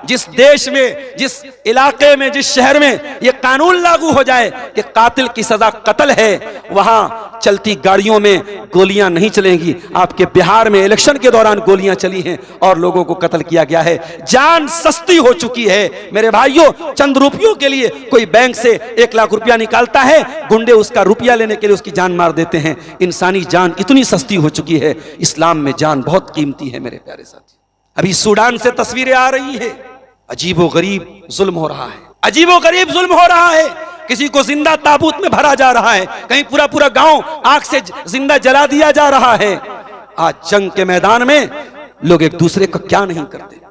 जिस देश में, जिस इलाके में, जिस शहर में ये कानून लागू हो जाए कि कातिल की सजा कत्ल है, वहां चलती गाड़ियों में गोलियां नहीं चलेंगी। आपके बिहार में इलेक्शन के दौरान गोलियां चली हैं और लोगों को कत्ल किया गया है। जान सस्ती हो चुकी है मेरे भाइयों। चंद रुपयों के लिए कोई बैंक से 1 लाख रुपया निकालता है, गुंडे उसका रुपया लेने के लिए उसकी जान मार देते हैं। इंसानी जान इतनी सस्ती हो चुकी है। इस्लाम में जान बहुत कीमती है मेरे प्यारे साथी। अभी सूडान से तस्वीरें आ रही है, अजीबो गरीब जुल्म हो रहा है, अजीबो गरीब जुल्म हो रहा है। किसी को जिंदा ताबूत में भरा जा रहा है, कहीं पूरा पूरा गांव आग से जिंदा जला दिया जा रहा है। आज जंग के मैदान में लोग एक दूसरे को क्या नहीं करते।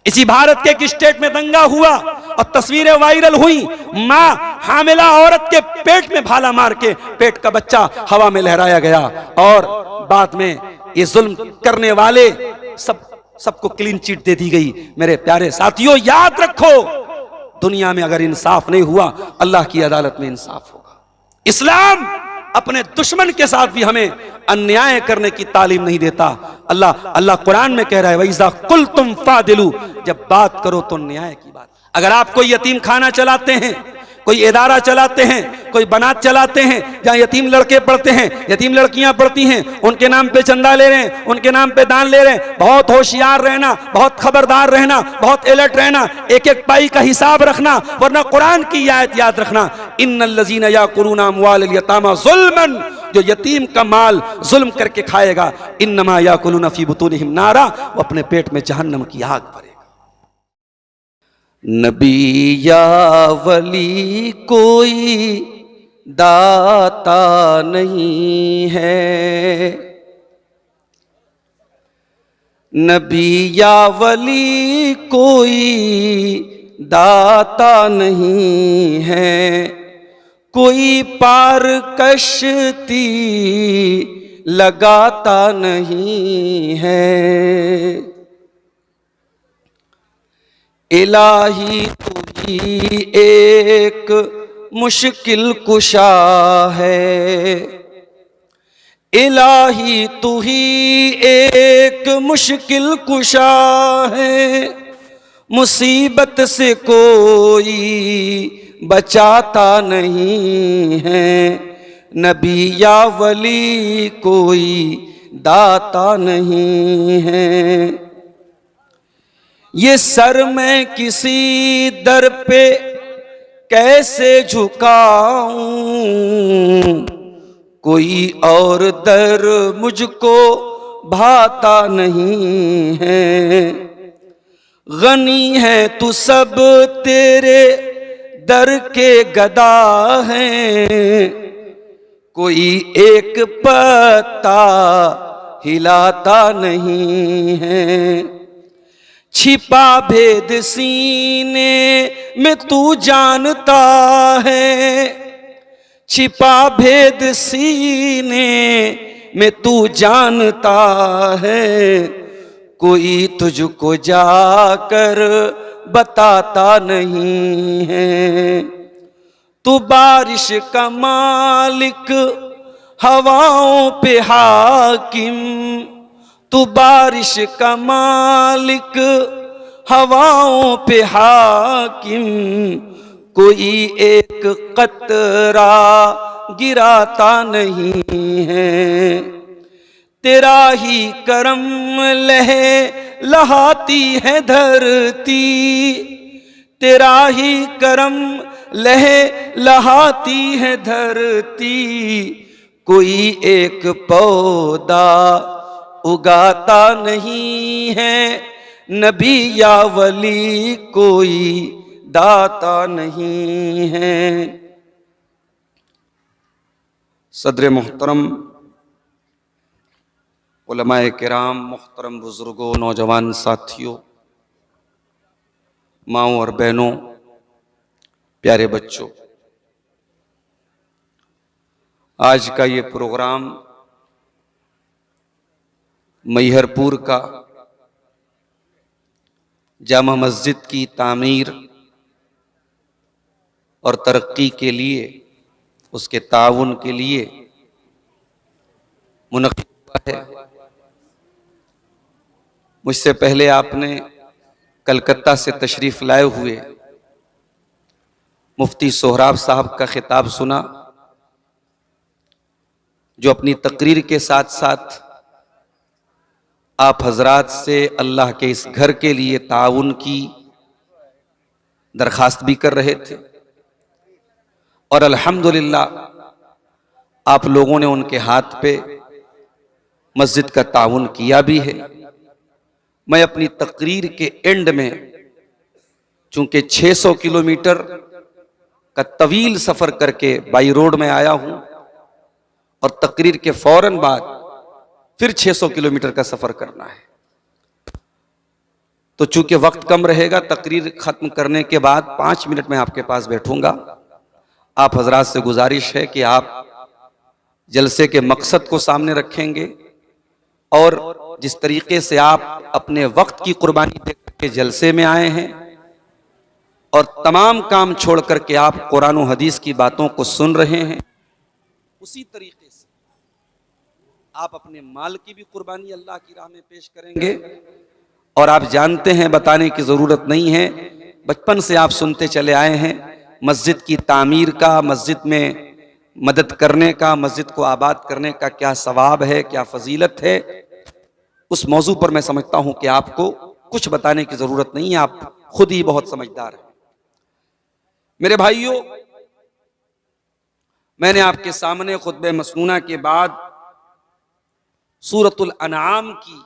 इसी भारत के एक स्टेट में दंगा हुआ और तस्वीरें वायरल हुई। मां हामिला औरत के पेट में भाला मार के पेट का बच्चा हवा में लहराया गया और बाद में ये जुल्म करने वाले सबको क्लीन चिट दे दी गई। मेरे प्यारे साथियों, याद रखो, दुनिया में अगर इंसाफ नहीं हुआ, अल्लाह की अदालत में इंसाफ होगा। इस्लाम अपने दुश्मन के साथ भी हमें अन्याय करने की तालीम नहीं देता। अल्लाह कुरान में कह रहा है, वैज़ा कुल्तुम फादिलू, जब बात करो तो न्याय की बात। अगर आप कोई यतीम खाना चलाते हैं, कोई इदारा चलाते हैं, कोई बनात चलाते हैं जहां यतीम लड़के पढ़ते हैं, यतीम लड़कियां पढ़ती हैं, उनके नाम पे चंदा ले रहे हैं, उनके नाम पे दान ले रहे हैं, बहुत होशियार रहना, बहुत खबरदार रहना, बहुत अलर्ट रहना, एक एक पाई का हिसाब रखना, वरना कुरान की आयत याद रखना, इन्नल्लज़ीना याकुलूना अम्वालल यतामा ज़ुल्मन, जो यतीम का माल जुल्म करके खाएगा, इन्नमा याकुलूना फी बुतूनिहिम नारा, वो अपने पेट में जहन्नम की आग भरेगा। नबी या वली कोई दाता नहीं है, नबी या वली कोई दाता नहीं है, कोई पार कश्ती लगाता नहीं है। इलाही तू ही एक मुश्किल कुशा है, इलाही तू ही एक मुश्किल कुशा है, मुसीबत से कोई बचाता नहीं है, नबी या वली कोई दाता नहीं है। ये सर मैं किसी दर पे कैसे झुकाऊं, कोई और दर मुझको भाता नहीं है, गनी है तू सब तेरे दर के गदा हैं, कोई एक पत्ता हिलाता नहीं है। छिपा भेद सीने में तू जानता है, छिपा भेद सीने में तू जानता है, कोई तुझको जाकर बताता नहीं है। तू बारिश का मालिक हवाओं पे हाकिम, तू बारिश का मालिक हवाओं पे हाकिम, कोई एक कतरा गिराता नहीं है। तेरा ही करम लहे लहाती है धरती, तेरा ही करम लहे लहाती है धरती, कोई एक पौधा उगाता नहीं है, नबी या वली कोई दाता नहीं है। सदर मोहतरम, उलमाए किराम, मोहतरम बुजुर्गों, नौजवान साथियों, माओं और बहनों, प्यारे बच्चों, आज का ये प्रोग्राम मैहरपुर का जामा मस्जिद की तामीर और तरक्की के लिए, उसके ताउन के लिए मुनक़्क़िद हुआ है। मुझसे पहले आपने कलकत्ता से तशरीफ लाए हुए मुफ्ती सोहराब साहब का खिताब सुना, जो अपनी तकरीर के साथ साथ आप हजरात से अल्लाह के इस घर के लिए ताउन की दरखास्त भी कर रहे थे, और अल्हम्दुलिल्लाह आप लोगों ने उनके हाथ पे मस्जिद का ताउन किया भी है। मैं अपनी तकरीर के एंड में, चूंकि 600 किलोमीटर का तवील सफर करके बाई रोड में आया हूं और तकरीर के फौरन बाद फिर 600 किलोमीटर का सफर करना है, तो चूंकि वक्त कम रहेगा, तकरीर खत्म करने के बाद 5 मिनट में आपके पास बैठूंगा। आप हजरात से गुजारिश है कि आप जलसे के मकसद को सामने रखेंगे और जिस तरीके से आप अपने वक्त की कुर्बानी देकर के जलसे में आए हैं और तमाम काम छोड़ करके आप कुरान और हदीस की बातों को सुन रहे हैं, उसी तरीके से आप अपने माल की भी कुर्बानी अल्लाह की राह में पेश करेंगे। और आप जानते हैं, बताने की जरूरत नहीं है, बचपन से आप सुनते चले आए हैं, मस्जिद की तामीर का, मस्जिद में मदद करने का, मस्जिद को आबाद करने का क्या सवाब है, क्या फजीलत है। उस मौजू पर मैं समझता हूं कि आपको कुछ बताने की जरूरत नहीं है, आप खुद ही बहुत समझदार हैं। मेरे भाइयों, मैंने आपके सामने खुतबे मसनूना के बाद सूरतुल अनआम की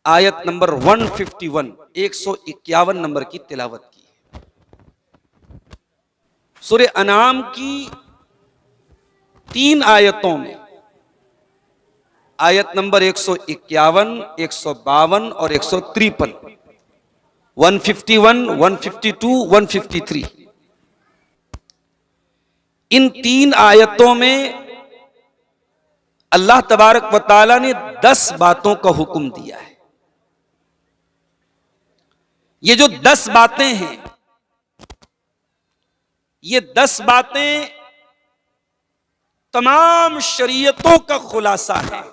आयत नंबर 151 151 नंबर की तिलावत की है। सूरे अनआम की 3 आयतों में, आयत नंबर 151, 152 और 153, 151, 152, 153, इन 3 आयतों में अल्लाह तबारक व तआला ने 10 बातों का हुक्म दिया है। ये जो 10 बातें हैं, ये 10 बातें तमाम शरीयतों का खुलासा है।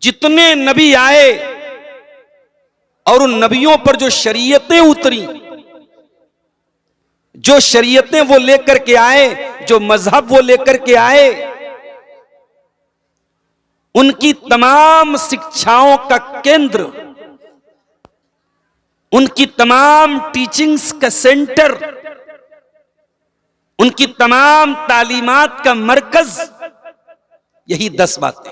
जितने नबी आए और उन नबियों पर जो शरीयतें उतरी, जो शरीयतें वो लेकर के आए, जो मजहब वो लेकर के आए, उनकी तमाम शिक्षाओं का केंद्र, उनकी तमाम टीचिंग्स का सेंटर, उनकी तमाम तालीमात का मरकज यही 10 बातें।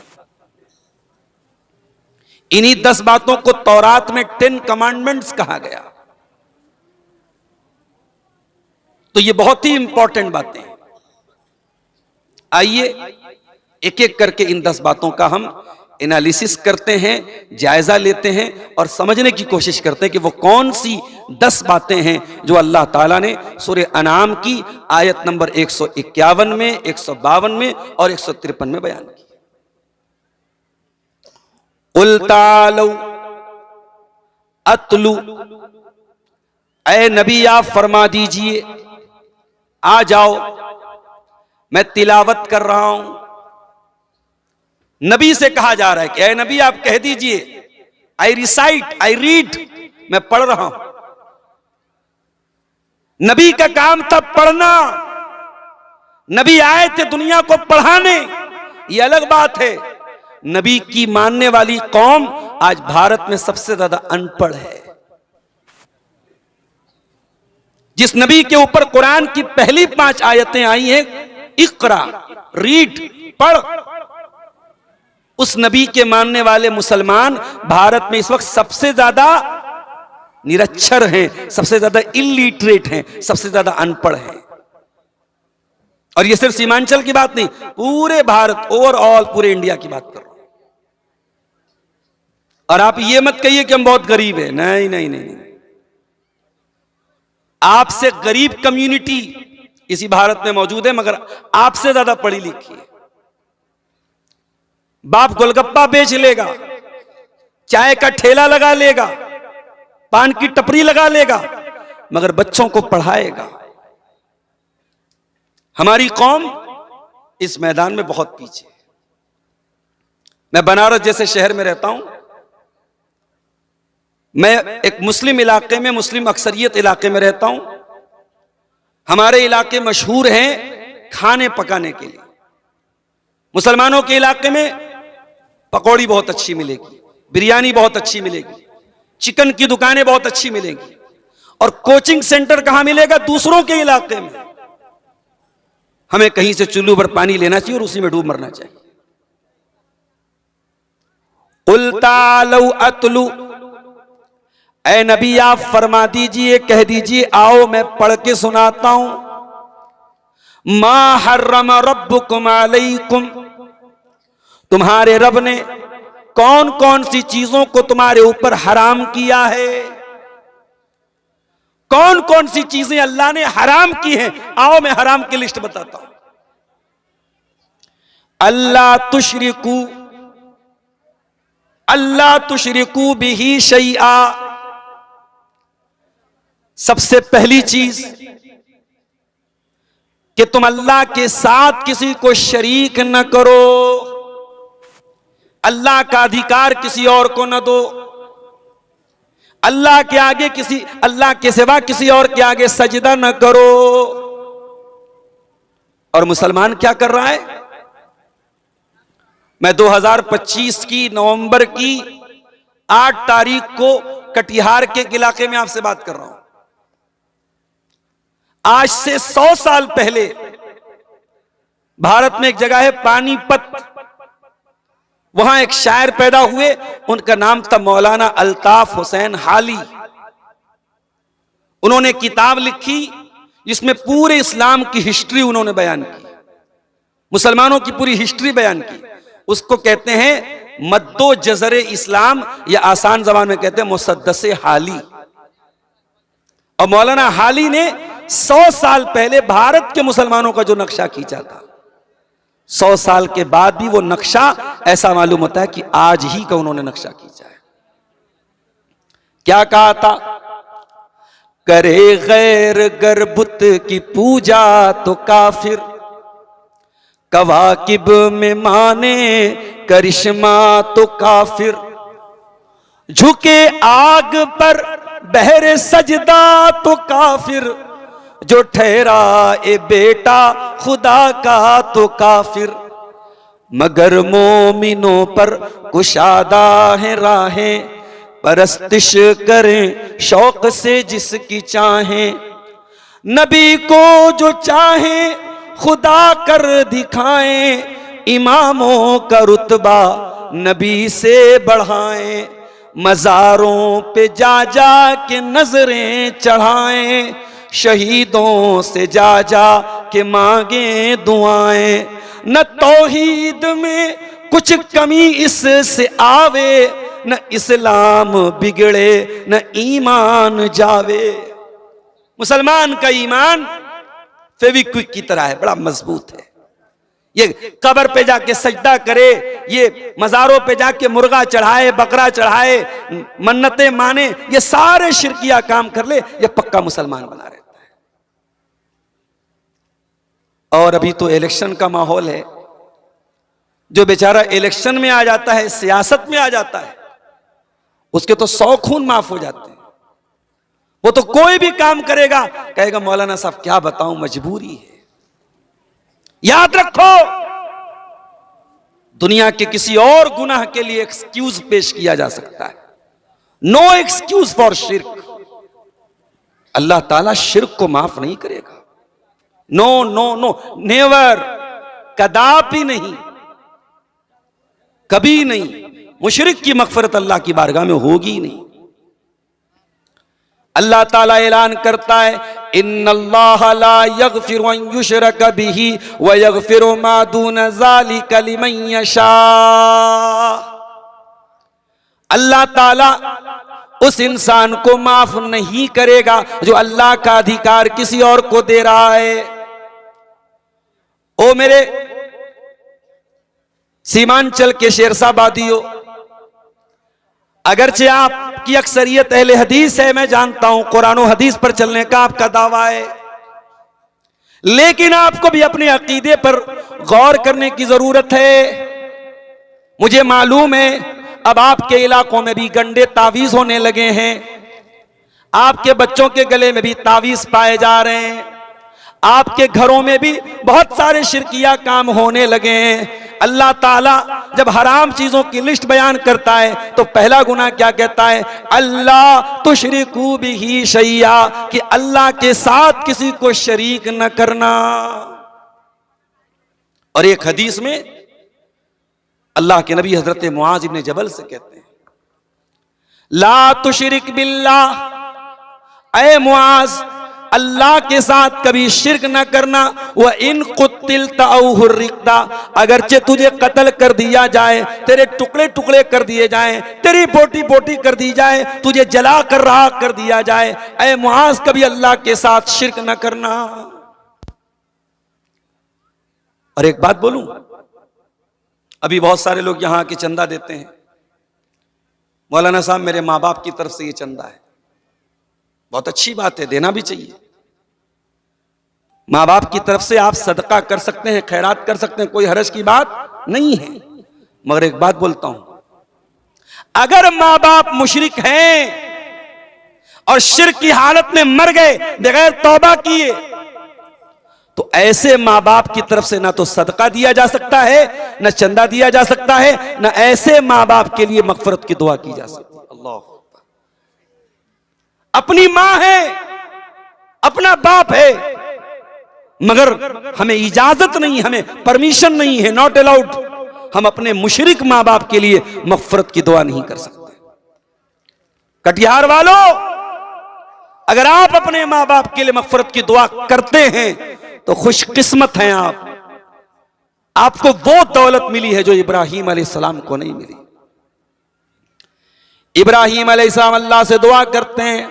इन्हीं 10 बातों को तौरात में 10 कमांडमेंट्स कहा गया। तो ये बहुत ही इंपॉर्टेंट बातें हैं। आइए एक एक करके इन 10 बातों का हम एनालिसिस करते हैं, जायजा लेते हैं और समझने की कोशिश करते हैं कि वो कौन सी 10 बातें हैं जो अल्लाह ताला ने सूरे अनाम की आयत नंबर 151 में, 152 में और 153 में बयान की। कुल तालू अतलू, ऐ नबी आप फरमा दीजिए, आ जाओ, मैं तिलावत कर रहा हूं। नबी से कहा जा रहा है कि ऐ नबी आप कह दीजिए, आई रिसाइट, आई रीड, मैं पढ़ रहा हूं। नबी का काम था पढ़ना। नबी आए थे दुनिया को पढ़ाने, ये अलग बात है। नबी की मानने वाली कौम आज भारत में सबसे ज्यादा अनपढ़ है। जिस नबी के ऊपर कुरान की पहली 5 आयतें आई हैं, इकरा, रीड, पढ़, उस नबी के मानने वाले मुसलमान भारत में इस वक्त सबसे ज्यादा निरक्षर हैं, सबसे ज्यादा इलिटरेट हैं, सबसे ज्यादा अनपढ़ हैं। और ये सिर्फ सीमांचल की बात नहीं, पूरे भारत, ओवरऑल पूरे इंडिया की बात कर रहा हूं। और आप ये मत कहिए कि हम बहुत गरीब हैं, नहीं नहीं नहीं, नहीं। आपसे गरीब कम्युनिटी इसी भारत में मौजूद है, मगर आपसे ज्यादा पढ़ी लिखी है। बाप गोलगप्पा बेच लेगा, चाय का ठेला लगा लेगा, पान की टपरी लगा लेगा, मगर बच्चों को पढ़ाएगा। हमारी कौम इस मैदान में बहुत पीछे है। मैं बनारस जैसे शहर में रहता हूं, मैं एक मुस्लिम इलाके में, मुस्लिम अक्सरियत इलाके में रहता हूं। हमारे इलाके मशहूर हैं खाने पकाने के लिए। मुसलमानों के इलाके में पकौड़ी बहुत अच्छी मिलेगी, बिरयानी बहुत अच्छी मिलेगी, चिकन की दुकानें बहुत अच्छी मिलेंगी। और कोचिंग सेंटर कहां मिलेगा? दूसरों के इलाके में। हमें कहीं से चुल्लू भर पानी लेना चाहिए और उसी में डूब मरना चाहिए। कुल तालू अतलू, ऐ नबी आप फरमा दीजिए, कह दीजिए, आओ मैं पढ़ के सुनाता हूं। मा हर्रम रब्बुकुम अलैकुम, तुम्हारे रब ने कौन कौन सी चीजों को तुम्हारे ऊपर हराम किया है। कौन कौन सी चीजें अल्लाह ने हराम की हैं? आओ मैं हराम की लिस्ट बताता हूं। अल्लाह तुशरिकू बिही शैआ, सबसे पहली चीज कि तुम अल्लाह के साथ किसी को शरीक न करो। अल्लाह का अधिकार किसी और को न दो। अल्लाह के आगे अल्लाह के सिवा किसी और के आगे सजदा न करो। और मुसलमान क्या कर रहा है? मैं 2025 की नवंबर की 8 तारीख को कटिहार के इलाके में आपसे बात कर रहा हूं। आज से 100 साल पहले भारत में एक जगह है पानीपत, वहां एक शायर पैदा हुए, उनका नाम था मौलाना अल्ताफ हुसैन हाली। उन्होंने किताब लिखी जिसमें पूरे इस्लाम की हिस्ट्री उन्होंने बयान की, मुसलमानों की पूरी हिस्ट्री बयान की। उसको कहते हैं मद्दो जज़रे इस्लाम, या आसान जबान में कहते हैं मुसद्दसे हाली। और मौलाना हाली ने 100 साल पहले भारत के मुसलमानों का जो नक्शा खींचा था, 100 साल के बाद भी वो नक्शा ऐसा मालूम होता है कि आज ही का उन्होंने नक्शा खींचा है। क्या कहा था? करे गैर गर्बुत की पूजा तो काफिर, कवाकिब में माने करिश्मा तो काफिर, झुके आग पर बहरे सजदा तो काफिर, जो ठहरा ए बेटा खुदा का तो काफिर। मगर मोमिनों पर कुशादा है राहें, परस्तिश करें शौक से जिसकी चाहें। नबी को जो चाहें खुदा कर दिखाएं, इमामों का रुतबा नबी से बढ़ाएं। मज़ारों पे जा जा के नजरें चढ़ाएं, शहीदों से जा जा के मांगे दुआएं। न तौहीद में कुछ कमी इससे आवे, न इस्लाम बिगड़े न ईमान जावे। मुसलमान का ईमान फेविक्विक की तरह है, बड़ा मजबूत है। ये कब्र पे जाके सजदा करे, ये मज़ारों पे जाके मुर्गा चढ़ाए, बकरा चढ़ाए, मन्नतें माने, ये सारे शिरकिया काम कर ले, ये पक्का मुसलमान बना रहता है। और अभी तो इलेक्शन का माहौल है, जो बेचारा इलेक्शन में आ जाता है, सियासत में आ जाता है, उसके तो 100 खून माफ हो जाते हैं। वो तो कोई भी काम करेगा, कहेगा मौलाना साहब क्या बताऊं, मजबूरी है। याद रखो, दुनिया के किसी और गुनाह के लिए एक्सक्यूज पेश किया जा सकता है, नो एक्सक्यूज फॉर शिर्क। अल्लाह ताला शिर्क को माफ नहीं करेगा। नो नो नो, नेवर, कदापि नहीं, कभी नहीं। मुशरिक की मग़फ़िरत अल्लाह की बारगाह में होगी नहीं। अल्लाह ताला ऐलान करता है, इन्नल्लाह ला यग़फ़िरु अन युशरक बिही व यग़फ़िरु मा दून ज़ालिका लिमन यशा। अल्लाह ताला उस इंसान को माफ नहीं करेगा जो अल्लाह का अधिकार किसी और को दे रहा है। ओ मेरे सीमांचल के शेरशाबादियों, अगरचे आपकी अक्सरियत अहले हदीस है, मैं जानता हूं, कुरान और हदीस पर चलने का आपका दावा है, लेकिन आपको भी अपने अकीदे पर गौर करने की जरूरत है। मुझे मालूम है अब आपके इलाकों में भी गंदे तावीज होने लगे हैं, आपके बच्चों के गले में भी तावीज पाए जा रहे हैं, आपके घरों में भी बहुत सारे शिरकिया काम होने लगे हैं। अल्लाह ताला जब हराम चीजों की लिस्ट बयान करता है तो पहला गुनाह क्या कहता है? अल्लाह तुशरिकू बिही शैया, कि अल्लाह के साथ किसी को शरीक न करना। और एक हदीस में अल्लाह के नबी हजरत मुआज इब्न जबल से कहते हैं, ला तुशरिक बिल्लाह, ऐ मुआज अल्लाह के साथ कभी शिर्क न करना। वह इन कुतिलता औ हुर्रिकता, अगरचे तुझे कत्ल कर दिया जाए, तेरे टुकड़े टुकड़े कर दिए जाएं, तेरी बोटी बोटी कर दी जाए, तुझे जला कर राख कर दिया जाए, ऐ मुआज कभी अल्लाह के साथ शिर्क न करना। और एक बात बोलूं, अभी बहुत सारे लोग यहां के चंदा देते हैं, मौलाना साहब मेरे माँ बाप की तरफ से ये चंदा है, बहुत अच्छी बात है, देना भी चाहिए। माँ बाप की तरफ से आप सदका कर सकते हैं, खैरात कर सकते हैं, कोई हर्ज की बात नहीं है। मगर एक बात बोलता हूं, अगर माँ बाप मुशरिक हैं और शिर्क की हालत में मर गए बगैर तौबा किए, तो ऐसे माँ बाप की तरफ से ना तो सदका दिया जा सकता है, ना चंदा दिया जा सकता है, ना ऐसे माँ बाप के लिए मगफरत की दुआ की जा सकती है। अल्लाह, अपनी मां है, अपना बाप है, मगर हमें इजाजत नहीं, हमें परमिशन नहीं है, नॉट अलाउड, हम अपने मुशरिक मां बाप के लिए मगफरत की दुआ नहीं कर सकते। कटिहार वालों, अगर आप अपने मां बाप के लिए मगफरत की दुआ करते हैं तो खुशकिस्मत हैं आप, आपको वो दौलत मिली है जो इब्राहिम अलैहिस्सलाम को नहीं मिली। इब्राहिम अलैहिस्सलाम अल्लाह से दुआ करते हैं,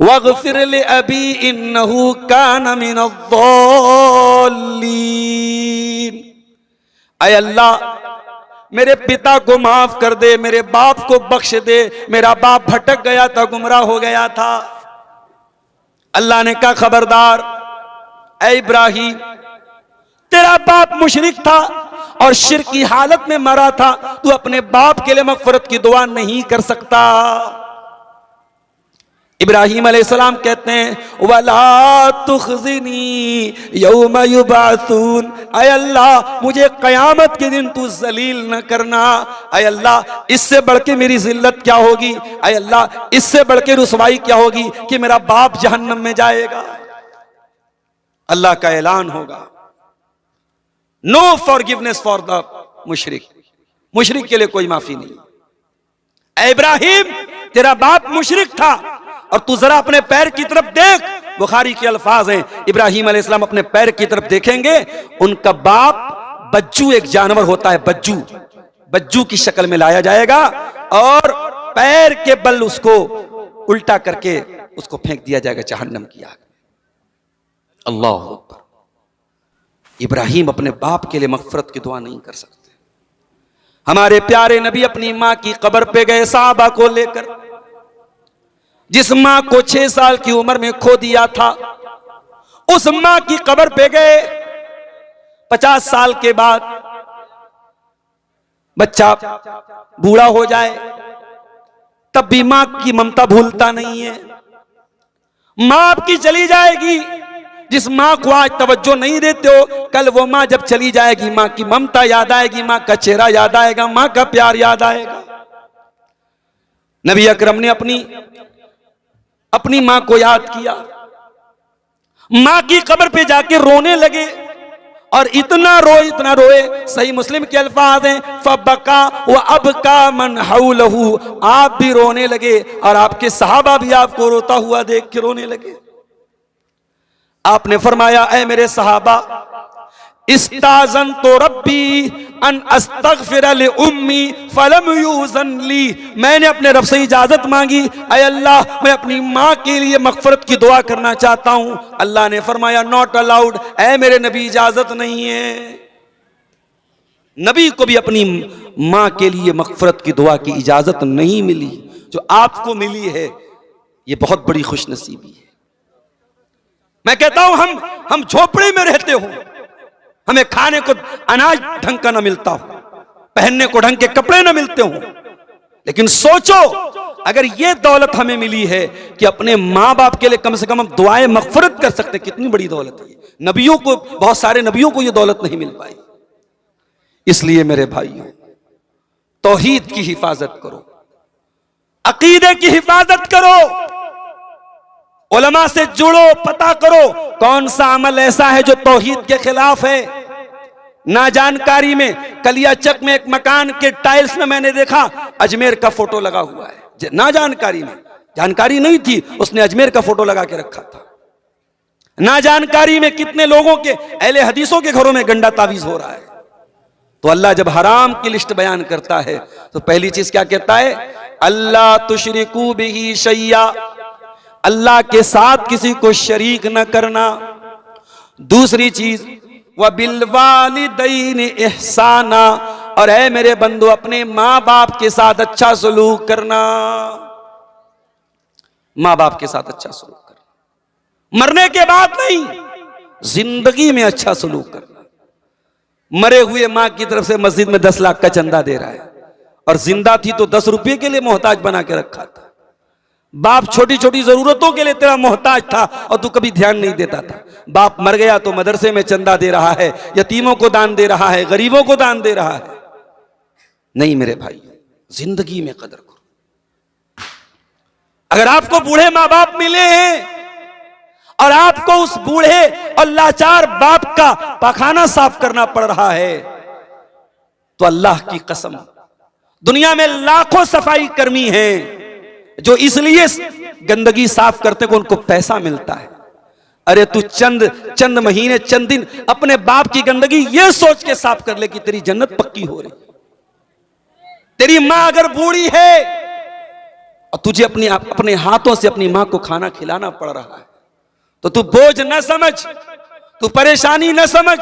वग़फ़िर लि अबी इन्नहु कान मिनज़्ज़ाल्लीन, ऐ अल्लाह मेरे पिता को माफ कर दे, मेरे बाप को बख्श दे, मेरा बाप भटक गया था, गुमराह हो गया था। अल्लाह ने कहा खबरदार ऐ इब्राहिम, तेरा बाप मुशरिक था और शिर्क की हालत में मरा था, तू अपने बाप के लिए मगफरत की दुआ नहीं कर सकता। इब्राहिम अलैहिस्सलाम कहते हैं, वला तुखज़िनी यौम युबासून, ऐ अल्लाह मुझे क़यामत के दिन तू जलील न करना। ऐ अल्लाह इससे बढ़ के मेरी जिल्लत क्या होगी, ऐ अल्लाह इससे बढ़ के रुसवाई क्या होगी कि मेरा बाप जहन्नम में जाएगा। अल्लाह का ऐलान होगा, नो फॉरगिवनेस फॉर द मुशरिक, मुशरिक के लिए कोई माफी नहीं। ऐ इब्राहिम तेरा बाप मुशरिक था और तू जरा अपने पैर की तरफ देख, बुखारी के अल्फाज हैं, इब्राहिम अलैहिस्सलाम अपने पैर की तरफ देखेंगे, उनका बाप बज्जू एक जानवर होता है, बज्जू, बज्जू की शक्ल में लाया जाएगा और पैर के बल उसको उल्टा करके उसको फेंक दिया जाएगा जहन्नम की आग। अल्लाह अकबर। इब्राहिम अपने बाप के लिए मगफरत की दुआ नहीं कर सकते। हमारे प्यारे नबी अपनी मां की कब्र पे गए सहाबा को लेकर, जिस मां को 6 साल की उम्र में खो दिया था, उस मां की कब्र पे गए। 50 साल के बाद बच्चा बूढ़ा हो जाए तब भी मां की ममता भूलता नहीं है। मां आपकी चली जाएगी, जिस मां को आज तवज्जो नहीं देते हो, कल वो मां जब चली जाएगी, मां की ममता याद आएगी, मां का चेहरा याद आएगा, मां का प्यार याद आएगा। नबी अकरम ने अपनी मां को याद किया, मां की कब्र पे जाके रोने लगे और इतना रोए, सही मुस्लिम के अल्फाज हैं, फबका व अबका मन हौलहू, आप भी रोने लगे और आपके सहाबा भी आपको रोता हुआ देख के रोने लगे। आपने फरमाया, ऐ मेरे सहाबा, इस्ताज़न तो रब्बी अन अस्तगफिर लि उम्मी फलम यूज़न ली, मैंने अपने रब से इजाजत मांगी, ऐ अल्लाह मैं अपनी मां के लिए मगफरत की दुआ करना चाहता हूं। अल्लाह ने फरमाया, नॉट अलाउड, ऐ मेरे नबी इजाजत नहीं है। नबी को भी अपनी मां के लिए मगफरत की दुआ की इजाजत नहीं मिली, जो आपको मिली है ये बहुत बड़ी खुशनसीबी है। मैं कहता हूं हम झोपड़ी में रहते हो, हमें खाने को अनाज ढंग का ना मिलता हो, पहनने को ढंग के कपड़े न मिलते हों, लेकिन सोचो अगर ये दौलत हमें मिली है कि अपने माँ बाप के लिए कम से कम हम दुआएं मगफरत कर सकते, कितनी बड़ी दौलत है। नबियों को, बहुत सारे नबियों को ये दौलत नहीं मिल पाई। इसलिए मेरे भाइयों, तौहीद की हिफाजत करो, अकीदे की हिफाजत करो, उलमा से जुड़ो, पता करो कौन सा अमल ऐसा है जो तौहीद के खिलाफ है। ना जानकारी में कलियाचक में एक मकान के टाइल्स में मैंने देखा अजमेर का फोटो लगा हुआ है। ना जानकारी में, जानकारी नहीं थी, उसने अजमेर का फोटो लगा के रखा था। ना जानकारी में कितने लोगों के, अहले हदीसों के घरों में गंदा तावीज हो रहा है। तो अल्लाह जब हराम की लिस्ट बयान करता है तो पहली चीज क्या कहता है? अल्लाह तुशरिकू बिही शैया, अल्लाह के साथ किसी को शरीक न करना। दूसरी चीज व बिलवालिदैन इहसाना, और है मेरे बंधु अपने माँ बाप के साथ अच्छा सलूक करना। माँ बाप के साथ अच्छा सलूक करना, मरने के बाद नहीं, जिंदगी में अच्छा सलूक करना। मरे हुए माँ की तरफ से मस्जिद में 10 लाख का चंदा दे रहा है और जिंदा थी तो 10 रुपये के लिए मोहताज बना के रखा था। बाप छोटी छोटी जरूरतों के लिए तेरा मोहताज था और तू कभी ध्यान नहीं देता था। बाप मर गया तो मदरसे में चंदा दे रहा है, यतीमों को दान दे रहा है, गरीबों को दान दे रहा है। नहीं मेरे भाई, जिंदगी में कदर करो। अगर आपको बूढ़े माँ बाप मिले हैं और आपको उस बूढ़े और लाचार बाप का पखाना साफ करना पड़ रहा है तो अल्लाह की कसम, दुनिया में लाखों सफाई कर्मी हैं जो इसलिए गंदगी साफ करते को उनको पैसा मिलता है। अरे तू चंद महीने, चंद दिन अपने बाप की गंदगी ये सोच के साफ कर ले कि तेरी जन्नत पक्की हो रही। तेरी मां अगर बूढ़ी है और तुझे अपने हाथों से अपनी मां को खाना खिलाना पड़ रहा है तो तू बोझ न समझ, तू परेशानी न समझ।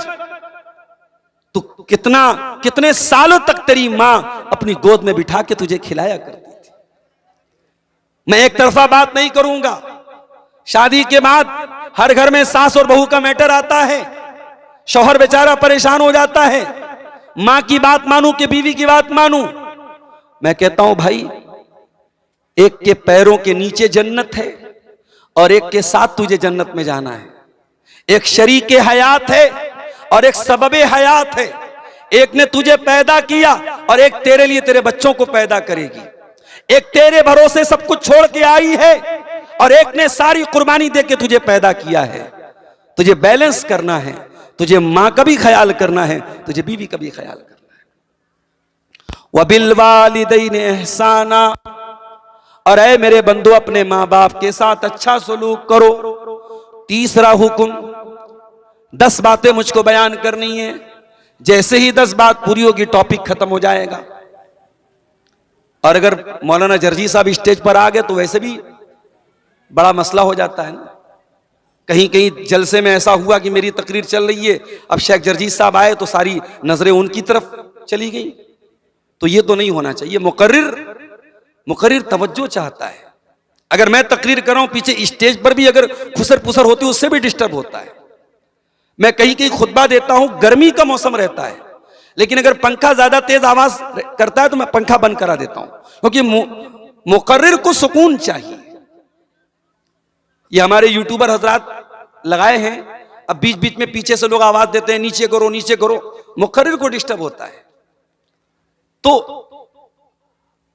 तू कितने सालों तक तेरी मां अपनी गोद में बिठा के तुझे खिलाया करती थी। मैं एक तरफा बात नहीं करूंगा। शादी के बाद हर घर में सास और बहू का मैटर आता है। शौहर बेचारा परेशान हो जाता है, मां की बात मानूं कि बीवी की बात मानूं। मैं कहता हूं भाई, एक के पैरों के नीचे जन्नत है और एक के साथ तुझे जन्नत में जाना है। एक शरीके हयात है और एक सबबे हयात है। एक ने तुझे पैदा किया और एक तेरे लिए तेरे बच्चों को पैदा करेगी। एक तेरे भरोसे सब कुछ छोड़ के आई है और एक ने सारी कुर्बानी दे के तुझे पैदा किया है। तुझे बैलेंस करना है, तुझे मां का भी ख्याल करना है, तुझे बीवी का भी ख्याल करना है। वबिल वालिदैन इहसाना, और ऐ मेरे बंधु अपने मां बाप के साथ अच्छा सलूक करो। तीसरा हुक्म, 10 बातें मुझको बयान करनी है। जैसे ही 10 बात पूरी होगी टॉपिक खत्म हो जाएगा। और अगर मौलाना जर्जी साहब स्टेज पर आ गए तो वैसे भी बड़ा मसला हो जाता है ना। कहीं कहीं जलसे में ऐसा हुआ कि मेरी तकरीर चल रही है, अब शेख जर्जी साहब आए तो सारी नजरें उनकी तरफ चली गई। तो ये तो नहीं होना चाहिए। मुकर्रिर तवज्जो चाहता है। अगर मैं तकरीर कर रहा हूं, पीछे स्टेज पर भी अगर खुसर पुसर होती है उससे भी डिस्टर्ब होता है। मैं कहीं कहीं खुतबा देता हूं, गर्मी का मौसम रहता है, लेकिन अगर पंखा ज्यादा तेज आवाज करता है तो मैं पंखा बंद करा देता हूं, क्योंकि मुकर्रिर को सुकून चाहिए। ये हमारे यूट्यूबर हजरात लगाए हैं, अब बीच बीच में पीछे से लोग आवाज देते हैं नीचे करो नीचे करो, मुकर्रिर को डिस्टर्ब होता है। तो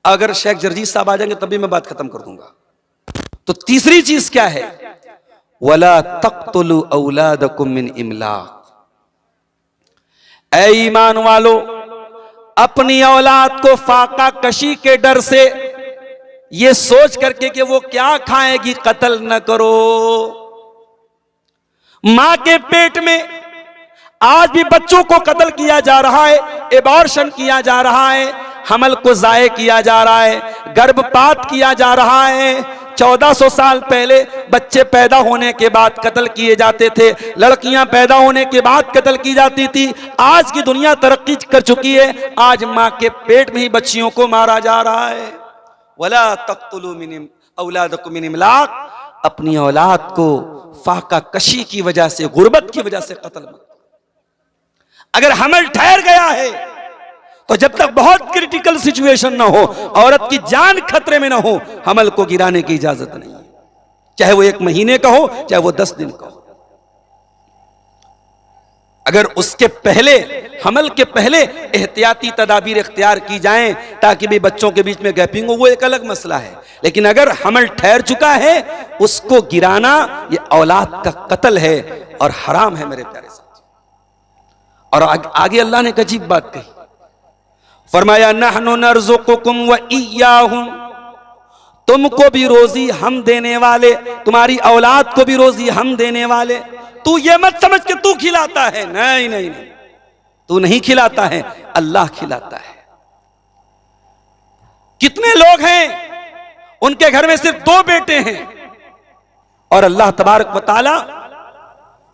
अगर शेख जर्जी साहब आ जाएंगे तभी मैं बात खत्म कर दूंगा। तो तीसरी चीज क्या है? वला तक़्तुलू औलादकुम मिन इमलाक। ऐ ईमान वालो, अपनी औलाद को फाका कशी के डर से, ये सोच करके कि वो क्या खाएगी, कत्ल न करो। मां के पेट में आज भी बच्चों को कत्ल किया जा रहा है, एबॉर्शन किया जा रहा है, हमल को जाये किया जा रहा है, गर्भपात किया जा रहा है। 1400 साल पहले बच्चे पैदा होने के बाद कत्ल किए जाते थे, लड़कियां पैदा होने के बाद कत्ल की जाती थी। आज की दुनिया तरक्की कर चुकी है, आज मां के पेट में ही बच्चियों को मारा जा रहा है। वला तक़्तुलू मिन औलादकुम मिन इमलाक, अपनी औलाद को फाका कशी की वजह से, गुर्बत की वजह से कत्ल मत। अगर हमल ठहर गया है तो जब तक बहुत क्रिटिकल सिचुएशन ना हो, औरत की जान खतरे में ना हो, हमल को गिराने की इजाजत नहीं है, चाहे वो 1 महीने का हो, चाहे वो 10 दिन का हो। अगर उसके पहले, हमल के पहले एहतियाती तदाबीर इख्तियार की जाएं ताकि भी बच्चों के बीच में गैपिंग हो, वो एक अलग मसला है। लेकिन अगर हमल ठहर चुका है, उसको गिराना ये औलाद का कत्ल है और हराम है मेरे प्यारे साथी। और आगे अल्लाह ने एक अजीब बात कही, फरमाया नहनु नर्ज़ुकुकुम व इय्याहुम, तुमको भी रोजी हम देने वाले, तुम्हारी औलाद को भी रोजी हम देने वाले। तू ये मत समझ के तू खिलाता है, नहीं नहीं नहीं, तू नहीं खिलाता है, अल्लाह खिलाता है। कितने लोग हैं उनके घर में सिर्फ 2 बेटे हैं और अल्लाह तबारक व तआला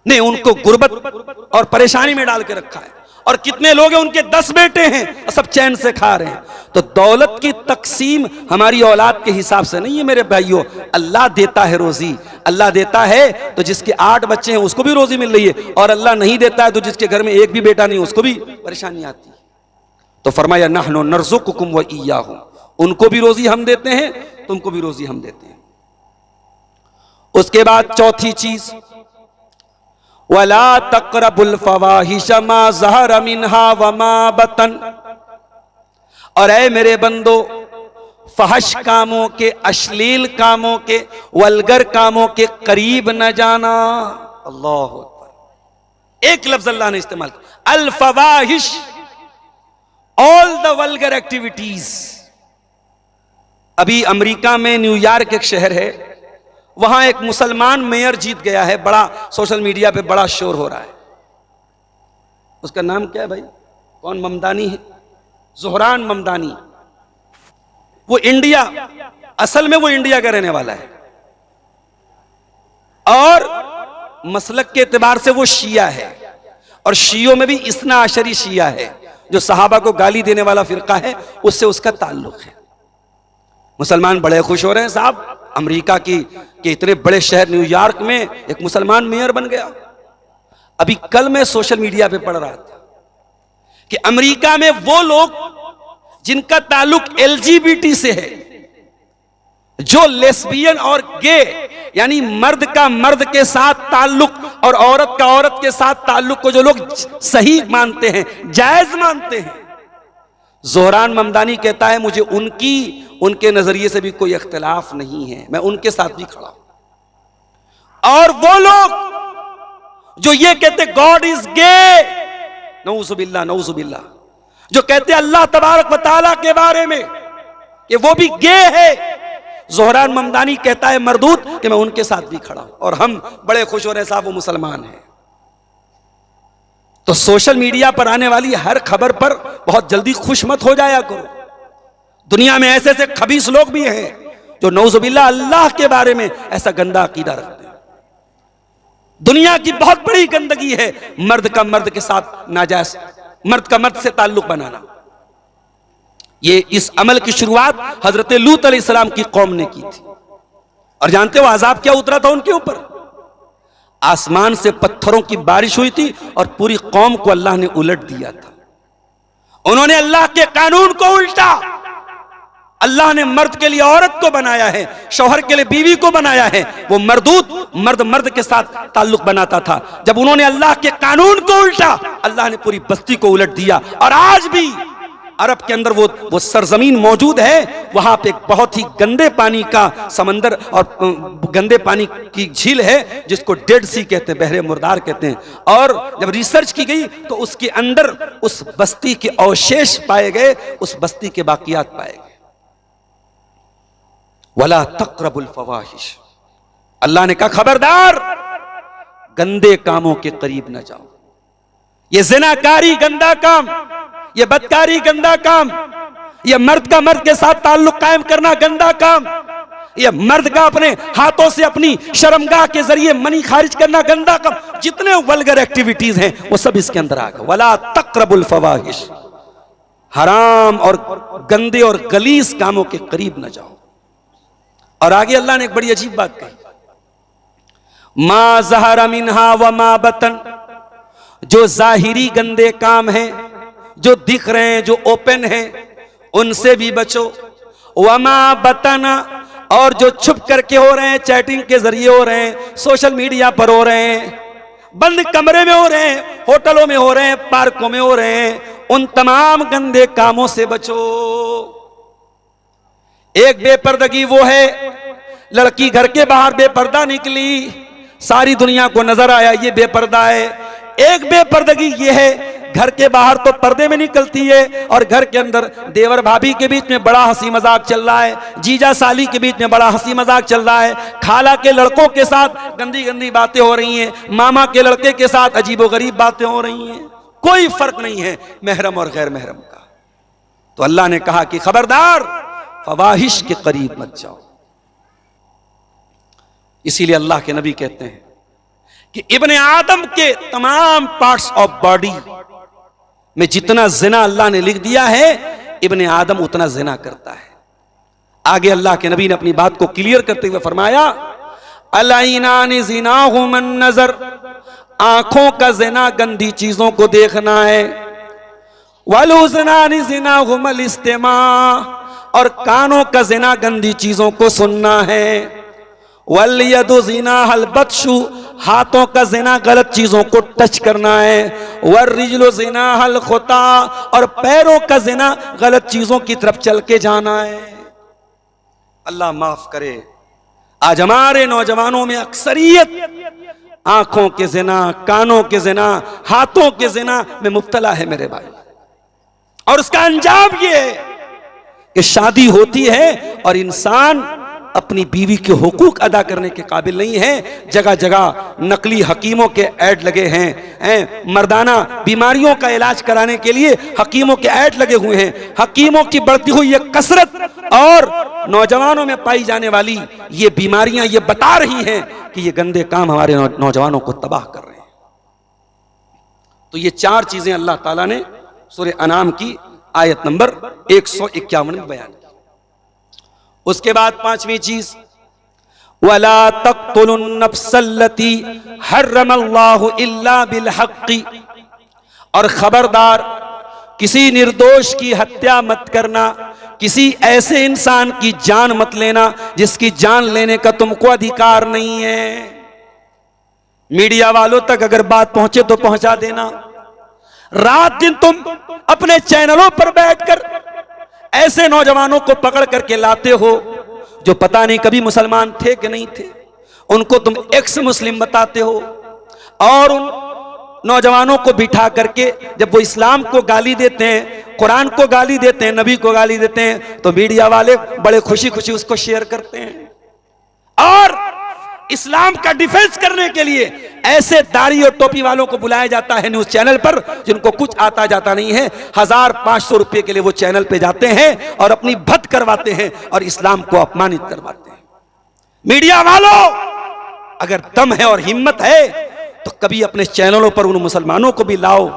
ने उनको गुर्बत और परेशानी में डाल के रखा है। और कितने लोग हैं उनके 10 बेटे हैं और सब चैन से खा रहे हैं। तो दौलत की तकसीम हमारी औलाद के हिसाब से नहीं है मेरे भाइयों, अल्लाह देता है रोजी। अल्लाह देता है तो जिसके 8 बच्चे हैं उसको भी रोजी मिल रही है, और अल्लाह नहीं देता है तो जिसके घर में 1 भी बेटा नहीं उसको भी परेशानी आती है। तो फरमाया नहनु नर्ज़ुकुकुम व इय्याहुम, उनको भी रोजी हम देते हैं, तुमको भी रोजी हम देते हैं। उसके बाद चौथी चीज, वला तक़रबुल फ़वाहिश मा ज़हर मिन्हा व मा बतन, और ऐ मेरे बंदो, फहश कामों के, अश्लील कामों के, वल्गर कामों के करीब न जाना। अल्लाह अकबर, एक लफ्ज अल्लाह ने इस्तेमाल किया, अल फवाहिश, ऑल द वल्गर एक्टिविटीज। अभी अमेरिका में न्यूयॉर्क एक शहर है, वहां एक मुसलमान मेयर जीत गया है, बड़ा सोशल मीडिया पे बड़ा शोर हो रहा है। उसका नाम क्या है भाई, कौन, ममदानी है, ज़ोहरान ममदानी। वो इंडिया, असल में वो इंडिया का रहने वाला है और मसलक के एतबार से वो शिया है, और शियों में भी इस्ना अशरी शिया है, जो सहाबा को गाली देने वाला फिरका है, उससे उसका ताल्लुक है। मुसलमान बड़े खुश हो रहे हैं साहब, अमेरिका के इतने बड़े शहर न्यूयॉर्क में एक मुसलमान मेयर बन गया। अभी कल मैं सोशल मीडिया पे पढ़ रहा था कि अमेरिका में वो लोग जिनका ताल्लुक एलजीबीटी से है, जो लेस्बियन और गे, यानी मर्द का मर्द के साथ ताल्लुक और औरत का औरत के साथ ताल्लुक को जो लोग सही मानते हैं, जायज मानते हैं, ज़ोहरान ममदानी कहता है मुझे उनके नजरिए से भी कोई इख्तिलाफ नहीं है, मैं उनके साथ भी खड़ा हूं। और वो लोग जो ये कहते गॉड इज गे, नऊजुबिल्लाह नऊजुबिल्लाह, जो कहते अल्लाह तबारक व तआला के बारे में कि वो भी गे है, ज़ोहरान ममदानी कहता है मरदूत कि मैं उनके साथ भी खड़ा हूं, और हम बड़े खुश हो रहे हैं साहब वो मुसलमान है। तो सोशल मीडिया पर आने वाली हर खबर पर बहुत जल्दी खुश मत हो जाया करो। दुनिया में ऐसे ऐसे खबीस लोग भी हैं जो नऊजुबिल्लाह अल्लाह के बारे में ऐसा गंदा अकीदा रखते हैं। दुनिया की बहुत बड़ी गंदगी है मर्द का मर्द के साथ नाजायज, मर्द का मर्द से ताल्लुक बनाना। ये इस अमल की शुरुआत हजरत लूत अलैहिस्सलाम की कौम ने की थी, और जानते हो अजाब क्या उतरा था उनके ऊपर? आसमान से पत्थरों की बारिश हुई थी और पूरी कौम को अल्लाह ने उलट दिया था। उन्होंने अल्लाह के कानून को उल्टा, अल्लाह ने मर्द के लिए औरत को बनाया है, शौहर के लिए बीवी को बनाया है। वो मर्दूत मर्द मर्द के साथ ताल्लुक बनाता था। जब उन्होंने अल्लाह के कानून को उल्टा, अल्लाह ने पूरी बस्ती को उलट दिया। और आज भी अरब के अंदर वो सरजमीन मौजूद है, वहां पे एक बहुत ही गंदे पानी का समंदर और गंदे पानी की झील है जिसको डेड सी कहते हैं, बहरे मुर्दार कहते हैं। और जब रिसर्च की गई तो उसके अंदर उस बस्ती के अवशेष पाए गए, उस बस्ती के बाकियात पाए गए। वला तक़रबुल फ़वाहिश, अल्लाह ने कहा खबरदार गंदे कामों के करीब न जाओ। ये ज़िनाकारी गंदा काम, ये बदकारी गंदा काम, ये मर्द का मर्द के साथ ताल्लुक कायम करना गंदा काम, ये मर्द का अपने हाथों से अपनी शर्मगाह के जरिए मनी खारिज करना गंदा काम। जितने वल्गर एक्टिविटीज हैं वो सब इसके अंदर आ गए। वला तक़रबुल फ़वाहिश, हराम और गंदे और गलीज कामों के करीब न जाओ। और आगे अल्लाह ने एक बड़ी अजीब बात कही, मा ज़हर मिन्हा व मा बतन, जो जाहिरी गंदे काम हैं जो दिख रहे हैं, जो ओपन हैं, उनसे भी बचो। वमा बतना, और जो छुप करके हो रहे हैं, चैटिंग के जरिए हो रहे हैं, सोशल मीडिया पर हो रहे हैं, बंद कमरे में हो रहे हैं, होटलों में हो रहे हैं, पार्कों में हो रहे हैं, उन तमाम गंदे कामों से बचो। एक बेपर्दगी वो है, लड़की घर के बाहर बेपर्दा निकली, सारी दुनिया को नजर आया ये बेपर्दा है। एक बेपर्दगी ये है, घर के बाहर तो पर्दे में निकलती है और घर के अंदर देवर भाभी के बीच में बड़ा हंसी मजाक चल रहा है, जीजा साली के बीच में बड़ा हंसी मजाक चल रहा है, खाला के लड़कों के साथ गंदी गंदी बातें हो रही हैं, मामा के लड़के के साथ अजीबोगरीब बातें हो रही हैं। कोई फर्क नहीं है महरम और गैर महरम का। तो अल्लाह ने कहा कि खबरदार, फवाहिश के करीब मत जाओ। इसीलिए अल्लाह के नबी कहते हैं कि इब्ने आदम के तमाम पार्ट्स ऑफ बॉडी में जितना जिना अल्लाह ने लिख दिया है, इब्ने आदम उतना जिना करता है। आगे अल्लाह के नबी ने अपनी बात को क्लियर करते हुए फरमाया, अलैनानि ज़िनाहुम नज़र, आंखों का जिना गंदी चीजों को देखना है, वलुज़नानि ज़िनाहुम इस्तिमा, और कानों का जिना गंदी चीजों को सुनना है, वल्यदु ज़िनाहल बत्शु, हाथों का जिना गलत चीजों को टच करना है, वर्रिजलु ज़िनाहल खुता, और पैरों का जिना गलत चीजों की तरफ चल के जाना है। अल्लाह माफ करे, आज हमारे नौजवानों में अक्सरियत आंखों के जिना, कानों के जिना, हाथों के जिना में मुब्तला है मेरे भाई। और उसका अंजाम ये है कि शादी होती है और इंसान अपनी बीवी के हुकूक अदा करने के काबिल नहीं है। जगह जगह नकली हकीमों के ऐड लगे हैं, मर्दाना बीमारियों का इलाज कराने के लिए हकीमों के ऐड लगे हुए हैं। हकीमों की बढ़ती हुई ये कसरत और नौजवानों में पाई जाने वाली ये बीमारियां ये बता रही हैं कि ये गंदे काम हमारे नौजवानों को तबाह कर रहे हैं। तो ये चार चीजें अल्लाह ताला ने सूरह अनाम की आयत नंबर 151 में बयान की। उसके बाद पांचवी चीज, वला तक़्तुलुन नफ्सल्लती हर्रमल्लाहु इल्ला बिल हक़्क़ि, और खबरदार किसी निर्दोष की हत्या मत करना, किसी ऐसे इंसान की जान मत लेना जिसकी जान लेने का तुमको अधिकार नहीं है। मीडिया वालों तक अगर बात पहुंचे तो पहुंचा देना। रात दिन तुम अपने चैनलों पर बैठकर ऐसे नौजवानों को पकड़ करके लाते हो जो पता नहीं कभी मुसलमान थे कि नहीं थे, उनको तुम एक्स मुस्लिम बताते हो, और उन नौजवानों को बिठा करके जब वो इस्लाम को गाली देते हैं, कुरान को गाली देते हैं, नबी को गाली देते हैं, तो मीडिया वाले बड़े खुशी खुशी उसको शेयर करते हैं। और इस्लाम का डिफेंस करने के लिए ऐसे दाढ़ी और टोपी वालों को बुलाया जाता है न्यूज चैनल पर जिनको कुछ आता जाता नहीं है। 1500 रुपए के लिए वो चैनल पे जाते हैं और अपनी भद करवाते हैं और इस्लाम को अपमानित करवाते हैं। मीडिया वालों, अगर दम है और हिम्मत है तो कभी अपने चैनलों पर उन मुसलमानों को भी लाओ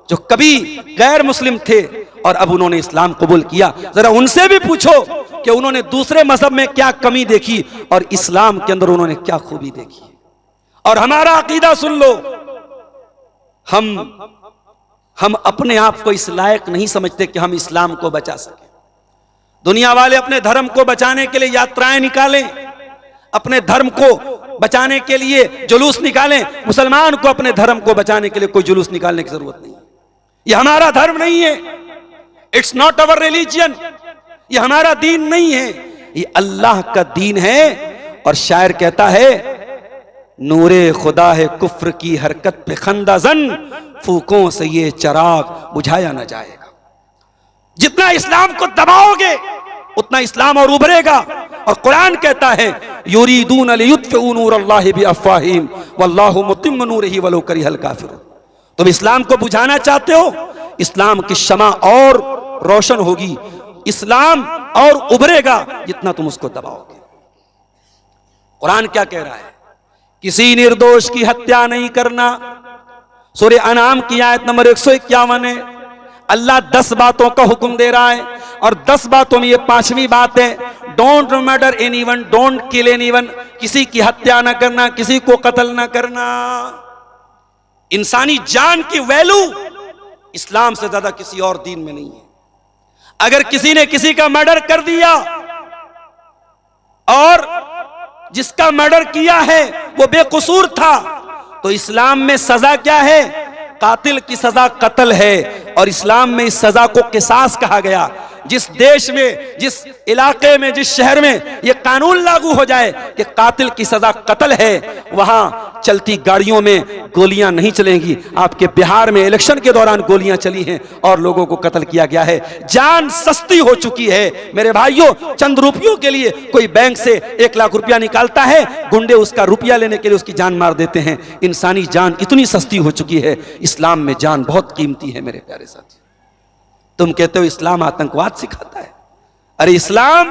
जो कभी गैर मुस्लिम थे और अब उन्होंने इस्लाम कबूल किया। जरा उनसे भी पूछो कि उन्होंने दूसरे मजहब में क्या कमी देखी और इस्लाम के अंदर उन्होंने क्या खूबी देखी। और हमारा अकीदा सुन लो, हम अपने आप को इस लायक नहीं समझते कि हम इस्लाम को बचा सकें। दुनिया वाले अपने धर्म को बचाने के लिए यात्राएं निकालें, अपने धर्म को बचाने के लिए जुलूस निकालें। मुसलमान को अपने धर्म को बचाने के लिए कोई जुलूस निकालने की जरूरत नहीं। यह हमारा धर्म नहीं है, इट्स नॉट अवर रिलीजियन, यह हमारा दीन नहीं है, ये अल्लाह का दीन है। और शायर कहता है, नूरे खुदा है कुफ्र की हरकत पे खंदाजन, फूकों से ये चिराग बुझाया न जाएगा। जितना इस्लाम को दबाओगे उतना इस्लाम और उभरेगा। और कुरान कहता है, युरीदून लियुत्फिउ नूरल्लाहि बिअफ़वाहिहिम वल्लाहु मुतिम्मु नूरिही वलौ करिहल काफिरून। तुम इस्लाम को बुझाना चाहते हो, इस्लाम की शमा और रोशन होगी, इस्लाम और उभरेगा जितना तुम उसको दबाओगे। कुरान क्या कह रहा है? किसी निर्दोष की हत्या नहीं करना। सूरह अनाम की आयत नंबर 151 है। अल्लाह 10 बातों का हुक्म दे रहा है और 10 बातों में ये 5वीं बात है, don't murder anyone, don't kill anyone. किसी की हत्या ना करना, किसी को कत्ल ना करना। इंसानी जान की वैल्यू इस्लाम से ज्यादा किसी और दीन में नहीं है। अगर किसी ने किसी का मर्डर कर दिया और जिसका मर्डर किया है वो बेकसूर था, तो इस्लाम में सजा क्या है? कातिल की सजा कत्ल है। और इस्लाम में इस सजा को किसास कहा गया। जिस देश में, जिस इलाके में, जिस शहर में यह कानून लागू हो जाए कि कातिल की सजा कत्ल है, वहां चलती गाड़ियों में गोलियां नहीं चलेंगी। आपके बिहार में इलेक्शन के दौरान गोलियां चली हैं और लोगों को कत्ल किया गया है। जान सस्ती हो चुकी है मेरे भाइयों। चंद रुपयों के लिए कोई बैंक से 1 लाख रुपया निकालता है, गुंडे उसका रुपया लेने के लिए उसकी जान मार देते हैं। इंसानी जान इतनी सस्ती हो चुकी है। इस्लाम में जान बहुत कीमती है मेरे प्यारे साथी। तुम कहते हो इस्लाम आतंकवाद सिखाता है। अरे इस्लाम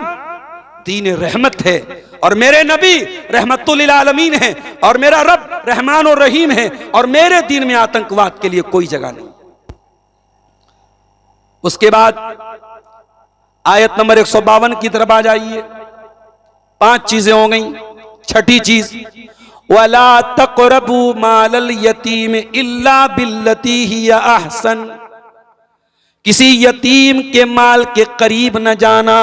दीन रहमत है और मेरे नबी रहमतुल लिल आलमीन है और मेरा रब रहमान और रहीम है और मेरे दीन में आतंकवाद के लिए कोई जगह नहीं। उसके बाद आयत नंबर 152 की तरफ आ जाइए। 5 चीजें हो गई। छठी चीज, वला तक़रबू मालल यतीम इल्ला बिल्लती हिया अहसन। किसी यतीम के माल के करीब न जाना।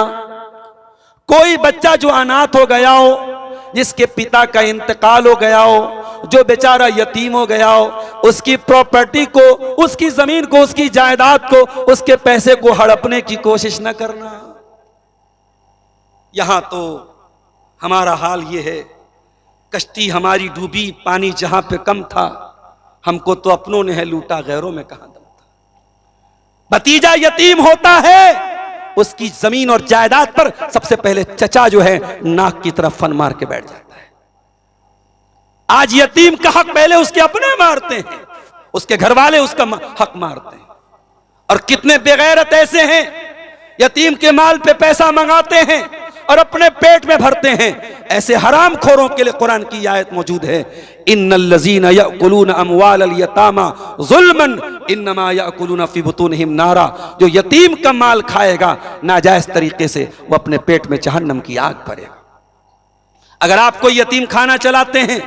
कोई बच्चा जो अनाथ हो गया हो, जिसके पिता का इंतकाल हो गया हो, जो बेचारा यतीम हो गया हो, उसकी प्रॉपर्टी को, उसकी जमीन को, उसकी जायदाद को, उसके पैसे को हड़पने की कोशिश न करना। यहां तो हमारा हाल यह है, कश्ती हमारी डूबी, पानी जहां पे कम था, हमको तो अपनों ने है लूटा, गैरों में कहां दम था। भतीजा यतीम होता है, उसकी जमीन और जायदाद पर सबसे पहले चचा जो है नाक की तरफ फन मार के बैठ जाता है। आज यतीम का हक पहले उसके अपने मारते हैं, उसके घर वाले उसका हक मारते हैं। और कितने बेगैरत ऐसे हैं, यतीम के माल पे पैसा मंगाते हैं और अपने पेट में भरते हैं। ऐसे हराम खोरों के लिए कुरान की आयत मौजूद है, इन्नल्लज़ीना यअकुलूना अमवालल यतामा ज़ुल्मन इन्नमा यअकुलूना फी बुतूनिहिम नारा। जो यतीम का माल खाएगा नाजायज तरीके से, वो अपने पेट में जहन्नम की आग भरेगा। अगर आप कोई यतीम खाना चलाते हैं,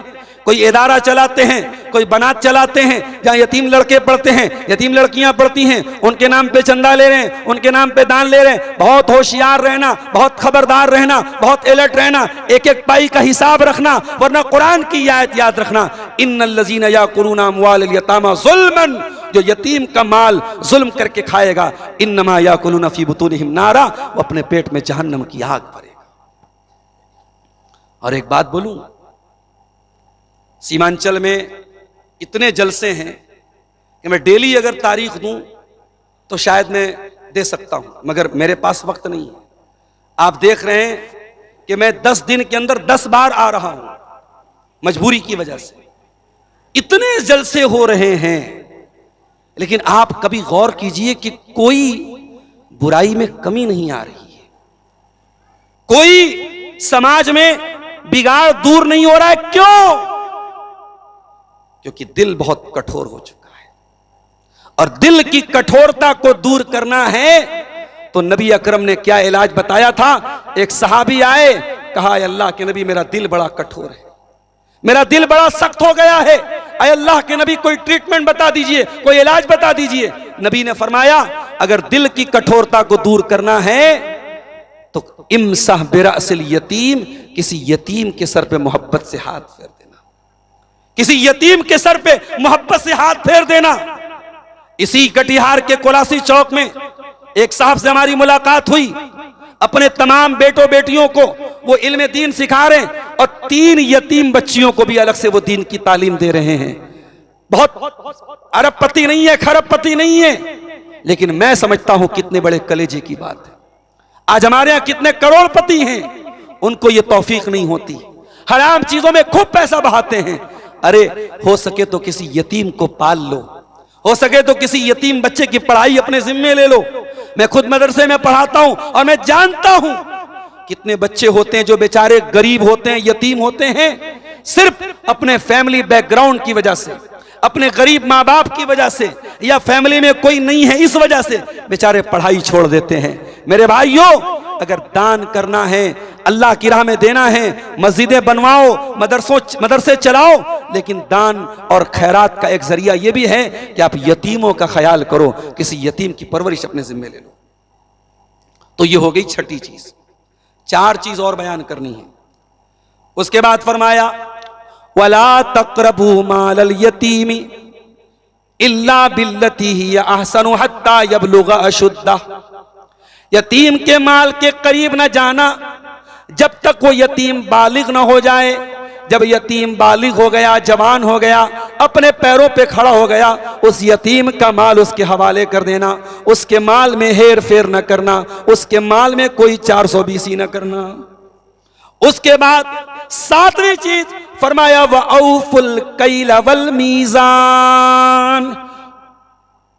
कोई इदारा चलाते हैं, कोई बनात चलाते हैं जहां यतीम लड़के पढ़ते हैं, यतीम लड़कियां पढ़ती हैं, उनके नाम पे चंदा ले रहे हैं, उनके नाम पे दान ले रहे हैं, बहुत होशियार रहना, बहुत खबरदार रहना, बहुत अलर्ट रहना, एक एक पाई का हिसाब रखना, वरना कुरान की आयत याद रखना, इन्नल्लज़ीना याकुलूना अमवालल यतामा ज़ुल्मन। जो यतीम का माल जुल्म करके खाएगा, इन्नमा याकुलूना फी बुतूनिहिम नारा, वो अपने पेट में जहन्नम की आग भरेगा। और एक बात बोलूं, सीमांचल में इतने जलसे हैं कि मैं डेली अगर तारीख दूं तो शायद मैं दे सकता हूं, मगर मेरे पास वक्त नहीं है। आप देख रहे हैं कि मैं 10 दिन के अंदर 10 बार आ रहा हूं मजबूरी की वजह से। इतने जलसे हो रहे हैं, लेकिन आप कभी गौर कीजिए कि कोई बुराई में कमी नहीं आ रही है, कोई समाज में बिगाड़ दूर नहीं हो रहा है। क्यों? क्योंकि दिल बहुत कठोर हो चुका है, और दिल की कठोरता को दूर करना है तो नबी अकरम ने क्या इलाज बताया था। एक सहाबी आए, कहा अल्लाह के नबी मेरा दिल बड़ा कठोर है, मेरा दिल बड़ा सख्त हो गया है, अय अल्लाह के नबी कोई ट्रीटमेंट बता दीजिए, कोई इलाज बता दीजिए। नबी ने फरमाया अगर दिल की कठोरता को दूर करना है तो इमसह बिरअसिल यतीम, किसी यतीम के सर पे मोहब्बत से हाथ फेर देना, किसी यतीम के सर पे मोहब्बत से हाथ फेर देना। इसी कटिहार के कोलासी चौक में एक साहब से हमारी मुलाकात हुई, अपने तमाम बेटों बेटियों को वो इल्म दीन सिखा रहे हैं और 3 यतीम बच्चियों को भी अलग से वो दीन की तालीम दे रहे हैं। बहुत अरबपति नहीं है, खरबपति नहीं है, लेकिन मैं समझता हूं कितने बड़े कलेजे की बात है। आज हमारे यहां कितने करोड़पति हैं, उनको ये तौफीक नहीं होती, हराम चीजों में खूब पैसा बहाते हैं। अरे हो सके तो किसी यतीम को पाल लो, हो सके तो किसी यतीम बच्चे की पढ़ाई अपने जिम्मे ले लो। मैं खुद मदरसे में पढ़ाता हूं और मैं जानता हूं कितने बच्चे होते हैं जो बेचारे गरीब होते हैं, यतीम होते हैं, सिर्फ अपने फैमिली बैकग्राउंड की वजह से, अपने गरीब माँ बाप की वजह से, या फैमिली में कोई नहीं है इस वजह से बेचारे पढ़ाई छोड़ देते हैं। मेरे भाइयों, अगर दान करना है, अल्लाह की राह में देना है, मस्जिदें बनवाओ, मदरसे चलाओ, लेकिन दान और खैरात का एक जरिया यह भी है कि आप यतीमों का ख्याल करो, किसी यतीम की परवरिश अपने जिम्मे ले लो। तो ये हो गई छठी चीज। 4 चीज और बयान करनी है। उसके बाद फरमाया वला तक़रबू मालल यतीमी इल्ला बिल्लती हिय अहसनु हत्ता यबलुगा अशुद्दा। यतीम के माल के करीब न जाना जब तक वो यतीम बालिग न हो जाए। जब यतीम बालिग हो गया, जवान हो गया, अपने पैरों पे खड़ा हो गया, उस यतीम का माल उसके हवाले कर देना, उसके माल में हेर फेर न करना, उसके माल में कोई 420 न करना। उसके बाद 7वीं चीज फरमाया व औफुल कैल वल मीजान,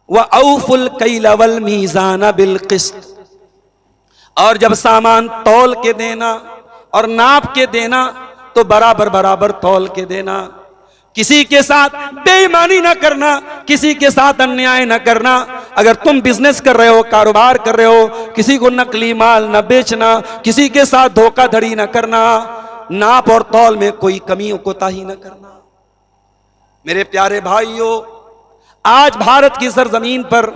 व औफुल कैल वल मीजान बिल क़िस्त। और जब सामान तौल के देना और नाप के देना तो बराबर बराबर तौल के देना। किसी के साथ बेईमानी ना करना, किसी के साथ अन्याय ना करना। अगर तुम बिजनेस कर रहे हो, कारोबार कर रहे हो, किसी को नकली माल न बेचना, किसी के साथ धोखाधड़ी ना करना, नाप और तौल में कोई कमी कोताही न करना। मेरे प्यारे भाइयों, आज भारत की सरजमीन पर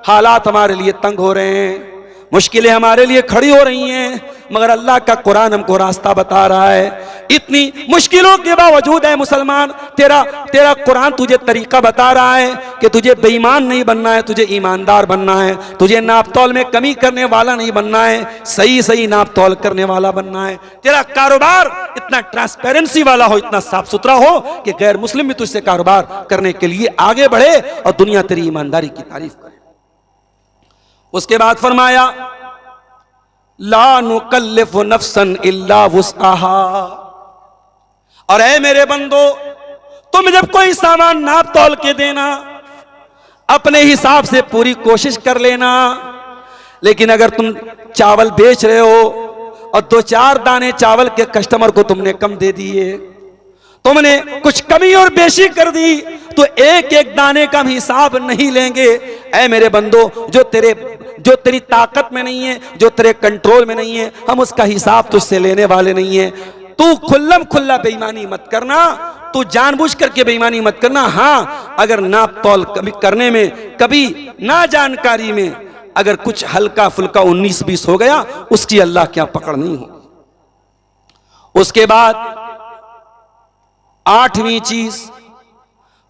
हालात हमारे लिए तंग हो रहे हैं, मुश्किलें हमारे लिए खड़ी हो रही हैं, मगर अल्लाह का कुरान हमको रास्ता बता रहा है। इतनी मुश्किलों के बावजूद है मुसलमान, तेरा कुरान तुझे तरीका बता रहा है कि तुझे बेईमान नहीं बनना है, तुझे ईमानदार बनना है, तुझे नाप तौल में कमी करने वाला नहीं बनना है, सही सही नाप तौल करने वाला बनना है। तेरा कारोबार इतना ट्रांसपेरेंसी वाला हो, इतना साफ सुथरा हो कि गैर मुस्लिम भी तुझसे कारोबार करने के लिए आगे बढ़े और दुनिया तेरी ईमानदारी की तारीफ करे। उसके बाद फरमाया ला नुकल्लिफु नफ्सन इल्ला वुस्अहा। और ऐ मेरे बंदो, तुम जब कोई सामान नाप तौल के देना, अपने हिसाब से पूरी कोशिश कर लेना। लेकिन अगर तुम चावल बेच रहे हो और 2-4 दाने चावल के कस्टमर को तुमने कम दे दिए, तुमने कुछ कमी और बेशी कर दी, तो एक एक दाने का हिसाब नहीं लेंगे। ऐ मेरे बंदो, जो तेरी ताकत में नहीं है, जो तेरे कंट्रोल में नहीं है, हम उसका हिसाब तुझसे लेने वाले नहीं है। तू खुल्लम खुल्ला बेईमानी मत करना, तू जानबूझ करके बेईमानी मत करना। हाँ, अगर नाप तौल कभी करने में, कभी ना जानकारी में अगर कुछ हल्का फुल्का 19-20 हो गया, उसकी अल्लाह क्या पकड़ नहीं होगी। उसके बाद 8वीं चीज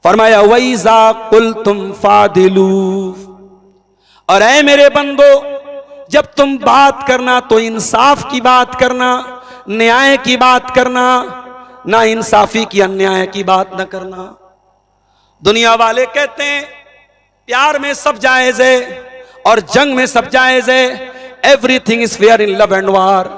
फरमाया वैज़ा कुल्तुम फादिलू। और ऐ मेरे बंदो, जब तुम बात करना तो इंसाफ की बात करना, न्याय की बात करना, ना इंसाफी की अन्याय की बात न करना। दुनिया वाले कहते हैं प्यार में सब जायज है और जंग में सब जायज है। Everything is fair in love and war.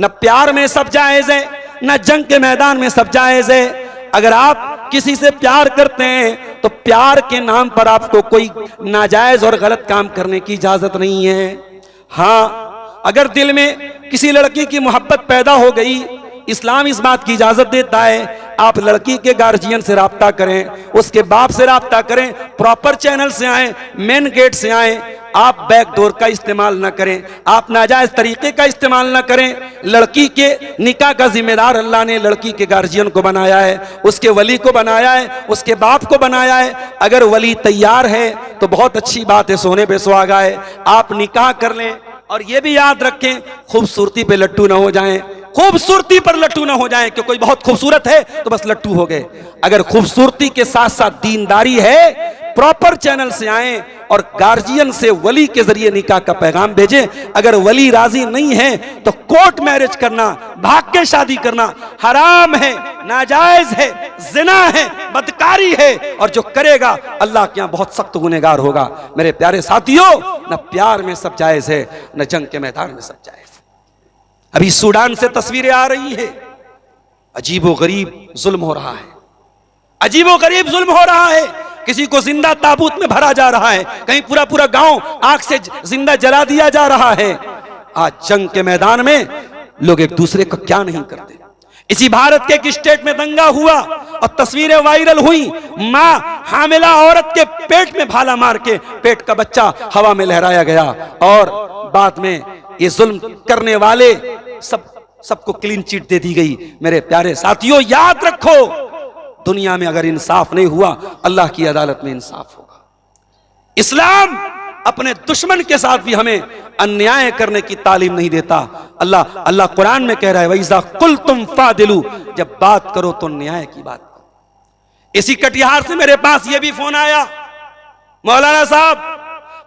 न प्यार में सब जायज है, न जंग के मैदान में सब जायज है। अगर आप किसी से प्यार करते हैं तो प्यार के नाम पर आपको कोई नाजायज और गलत काम करने की इजाजत नहीं है। हाँ, अगर दिल में किसी लड़की की मोहब्बत पैदा हो गई, इस्लाम इस बात की इजाजत देता है आप लड़की के गार्जियन से राब्ता करें, उसके बाप से राब्ता करें, प्रॉपर चैनल से आए, मेन गेट से आए। आप बैक डोर का इस्तेमाल न करें, आप नाजायज तरीके का इस्तेमाल न करें। लड़की के निकाह का जिम्मेदार अल्लाह ने लड़की के गार्जियन को बनाया है, उसके वली को बनाया है, उसके बाप को बनाया है। अगर वली तैयार है तो बहुत अच्छी बात है, सोने पे सुहागा है, आप निकाह कर लें। और ये भी याद रखें, खूबसूरती पे लट्टू ना हो जाएं, खूबसूरती पर लट्टू ना हो जाएं कि कोई बहुत खूबसूरत है तो बस लट्टू हो गए। अगर खूबसूरती के साथ साथ दीनदारी है, प्रॉपर चैनल से आए और गार्जियन से वली के जरिए निकाह का पैगाम भेजें। अगर वली राजी नहीं है तो कोर्ट मैरिज करना, भाग के शादी करना हराम है, नाजायज है, जिना है, बदकारी है, और जो करेगा अल्लाह के यहाँ बहुत सख्त गुनहगार होगा। मेरे प्यारे साथियों, न प्यार में सब जायज है, न जंग के मैदान में सब जायज है। अभी सूडान से तस्वीरें आ रही है, अजीबो गरीब जुल्म हो रहा है, अजीबो गरीब जुल्म हो रहा है। किसी को जिंदा ताबूत में भरा जा रहा है, कहीं पूरा पूरा गांव आग से जिंदा जला दिया जा रहा है। आज जंग के मैदान में लोग एक दूसरे को क्या नहीं करते। इसी भारत के एक स्टेट में दंगा हुआ और तस्वीरें वायरल हुई, मां हामिला औरत के पेट में भाला मार के पेट का बच्चा हवा में लहराया गया और बाद में ये जुल्म करने वाले सबको क्लीन चिट दे दी गई। मेरे प्यारे साथियों, याद रखो, दुनिया में अगर इंसाफ नहीं हुआ, अल्लाह की अदालत में इंसाफ होगा। इस्लाम अपने दुश्मन के साथ भी हमें अन्याय करने की तालीम नहीं देता। अल्लाह कुरान में कह रहा है, वैज़ा कुल्तुम फादिलू, जब बात करो तो न्याय की बात करो। इसी कटिहार से मेरे पास यह भी फोन आया, मौलाना साहब,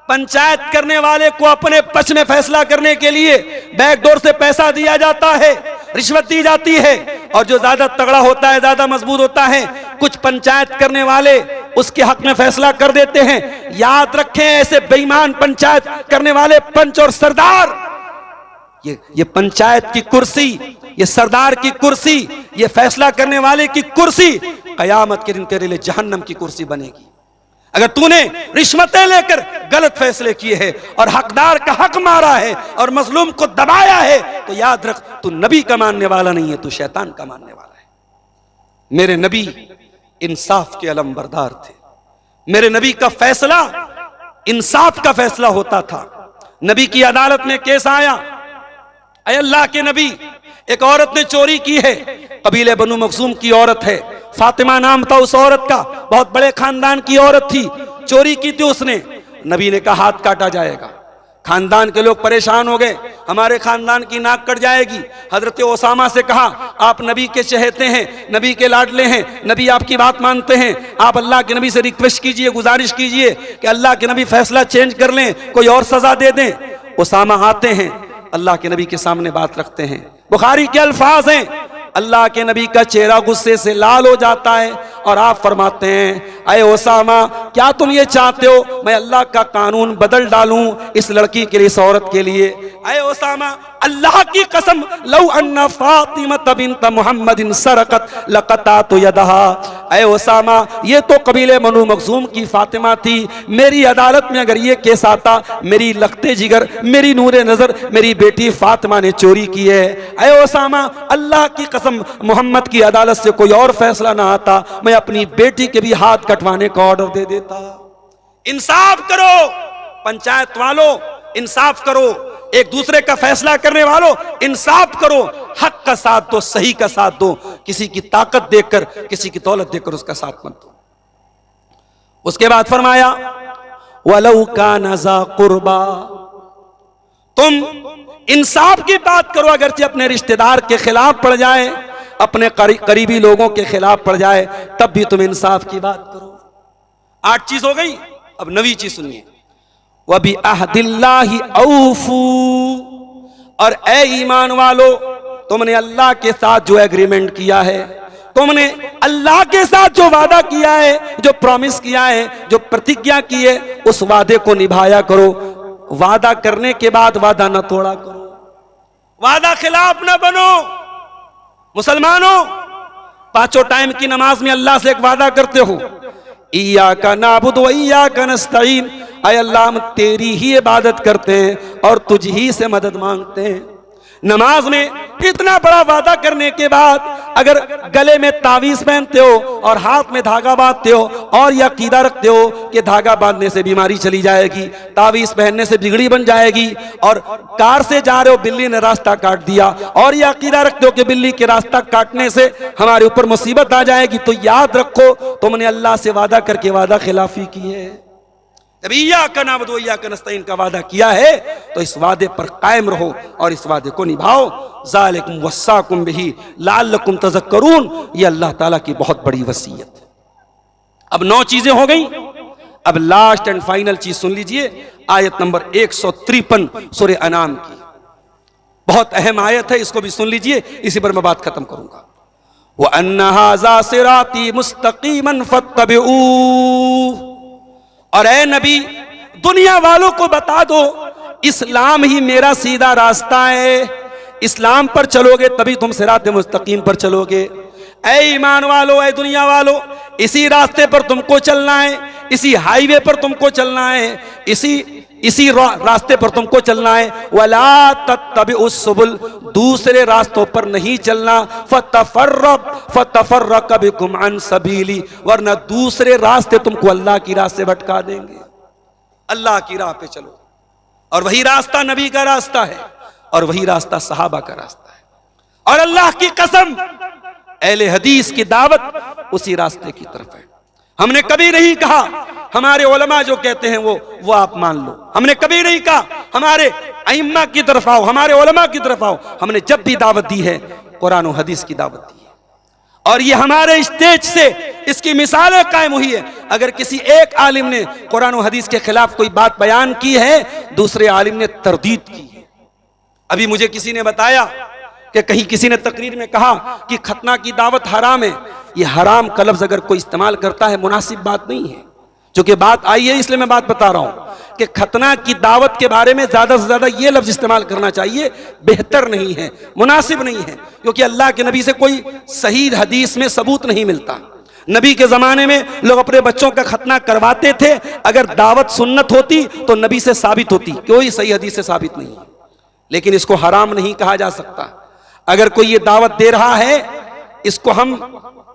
पंचायत करने वाले को अपने पक्ष में फैसला करने के लिए बैकडोर से पैसा दिया जाता है, रिश्वत दी जाती है, और जो ज्यादा तगड़ा होता है, ज्यादा मजबूत होता है, कुछ पंचायत करने वाले उसके हक में फैसला कर देते हैं। याद रखें, ऐसे बेईमान पंचायत करने वाले पंच और सरदार, ये पंचायत की कुर्सी, ये सरदार की कुर्सी, ये फैसला करने वाले की कुर्सी कयामत के दिन तेरे लिए जहन्नम की कुर्सी बनेगी। अगर तूने रिश्वतें लेकर गलत फैसले किए हैं और हकदार का हक मारा है और मजलूम को दबाया है, तो याद रख, तू नबी का मानने वाला नहीं है, तू शैतान का मानने वाला है। मेरे नबी इंसाफ के अलम बरदार थे। मेरे नबी का फैसला इंसाफ का फैसला होता था। नबी की अदालत में केस आया, ऐ अल्लाह के नबी, एक औरत ने चोरी की है, कबीले बनु मखजूम की औरत है, फातिमा नाम था उस औरत का, बहुत बड़े खानदान की औरत थी, चोरी की थी उसने। नबी ने कहा हाथ काटा जाएगा। खानदान के लोग परेशान हो गए, हमारे खानदान की नाक कट जाएगी। हजरत ओसामा से कहा, आप नबी के चहेते हैं, नबी के लाडले हैं, नबी आपकी बात मानते हैं, आप अल्लाह के नबी से रिक्वेस्ट कीजिए, गुजारिश कीजिए कि अल्लाह के नबी फैसला चेंज कर लें, कोई और सजा दे दें। ओसामा आते हैं, अल्लाह के नबी के सामने बात रखते हैं। बुखारी के अल्फाज हैं, अल्लाह के नबी का चेहरा गुस्से से लाल हो जाता है और आप फरमाते हैं, अय ओसामा, क्या तुम ये चाहते हो मैं अल्लाह का कानून बदल डालूं इस लड़की के लिए, इस औरत के लिए? अय ओसामा, अल्लाह की कसम, लौ अन्ना फातिमा बिन्त मुहम्मदिन सरकत लक़तातु यदहा। अय ओसामा, ये तो कबीले बनु मखजूम की फातिमा थी, मेरी अदालत में अगर ये केस आता, मेरी लखते जिगर, मेरी नूरे नजर, मेरी बेटी फातिमा ने चोरी की है। अय ओसामा, अल्लाह की कसम, मोहम्मद की अदालत से कोई और फैसला ना आता, मैं अपनी बेटी के भी हाथ कटवाने का ऑर्डर दे देता। इंसाफ करो पंचायत वालों, इंसाफ करो, एक दूसरे का फैसला करने वालों, इंसाफ करो, हक का साथ दो, सही का साथ दो, किसी की ताकत देखकर, किसी की दौलत देखकर उसका साथ मत दो। उसके बाद फरमाया, वलौ काना ज़ा कुर्बा, तुम इंसाफ की बात करो, अगरचे अपने रिश्तेदार के खिलाफ पड़ जाए, अपने करीबी लोगों के खिलाफ पड़ जाए, तब भी तुम इंसाफ की बात करो। 8 चीज हो गई, अब 9वीं चीज सुनिए, वबी अहदिल्लाहि औफू, और ए ईमान वालो, तुमने अल्लाह के साथ जो एग्रीमेंट किया है, तुमने अल्लाह के साथ जो वादा किया है, जो प्रॉमिस किया है, जो प्रतिज्ञा की है, उस वादे को निभाया करो। वादा करने के बाद वादा न तोड़ा करो, वादा खिलाफ न बनो। मुसलमानों, 5 टाइम की नमाज में अल्लाह से एक वादा करते हो, इय्याका नअबुदु व इय्याका नस्तईन, ऐ अल्लाह हम तेरी ही इबादत करते हैं और तुझ ही से मदद मांगते हैं। नमाज में इतना बड़ा वादा करने के बाद अगर गले में तावीज पहनते हो और हाथ में धागा बांधते हो और यह अकीदा रखते हो कि धागा बांधने से बीमारी चली जाएगी, तावीज पहनने से बिगड़ी बन जाएगी, और कार से जा रहे हो, बिल्ली ने रास्ता काट दिया, और यह अकीदा रखते हो कि बिल्ली के रास्ता काटने से हमारे ऊपर मुसीबत आ जाएगी, तो याद रखो तुमने अल्लाह से वादा करके वादा खिलाफी की है। जब इय्याका नअबुदु व इय्याका नस्तईन का वादा किया है तो इस वादे पर कायम रहो और इस वादे को निभाओ। ज़ालिकुम वस्साकुम बिही लअल्लकुम तज़क्करून, ये अल्लाह ताला की बहुत बड़ी वसीयत है। अब 9 चीजें हो गई, अब लास्ट एंड फाइनल चीज सुन लीजिए, आयत नंबर 153 सूरह अनाम की, बहुत अहम आयत है, इसको भी सुन लीजिए, इसी पर मैं बात खत्म करूंगा। व अन्ना हाज़ा सिराती मुस्तक़ीमन फत्तबिऊ, और ए नबी, दुनिया वालों को बता दो, इस्लाम ही मेरा सीधा रास्ता है, इस्लाम पर चलोगे तभी तुम सिरात मुस्तकीम पर चलोगे। ऐ ईमान वालों, ऐ दुनिया वालों, इसी रास्ते पर तुमको चलना है, इसी हाईवे पर तुमको चलना है, इसी रास्ते पर तुमको चलना है। वला तत्तबिउस सुबुल, दूसरे रास्तों पर नहीं चलना। फतफर्रक बिकुम अन सबीली, वरना दूसरे रास्ते तुमको अल्लाह की राह से भटका देंगे। अल्लाह की राह पे चलो, और वही रास्ता नबी का रास्ता है, और वही रास्ता सहाबा का रास्ता है। और अल्लाह की कसम, अहले हदीस की दावत उसी रास्ते की तरफ है। हमने कभी नहीं कहा हमारे उलमा जो कहते हैं वो आप मान लो। हमने कभी नहीं कहा हमारे अइम्मा की तरफ आओ, हमारे उलमा की तरफ आओ। हमने जब भी दावत दी है कुरान और हदीस की दावत दी है, और ये हमारे स्टेज से इसकी मिसालें कायम हुई है। अगर किसी एक आलिम ने कुरान और हदीस के खिलाफ कोई बात बयान की है, दूसरे आलिम ने तरदीद की है। अभी मुझे किसी ने बताया कि कहीं किसी ने तकरीर में कहा कि खतना की दावत हराम है। ये हराम का लफ्ज अगर कोई इस्तेमाल करता है मुनासिब बात नहीं है। चूंकि बात आई है इसलिए मैं बात बता रहा हूं कि खतना की दावत के बारे में ज्यादा से ज्यादा ये लफ्ज इस्तेमाल करना चाहिए बेहतर नहीं है, मुनासिब नहीं है, क्योंकि अल्लाह के नबी से कोई सही हदीस में सबूत नहीं मिलता। नबी के जमाने में लोग अपने बच्चों का खतना करवाते थे। अगर दावत सुन्नत होती तो नबी से साबित होती, कोई सही हदीस से साबित नहीं है। लेकिन इसको हराम नहीं कहा जा सकता। अगर कोई ये दावत दे रहा है, इसको हम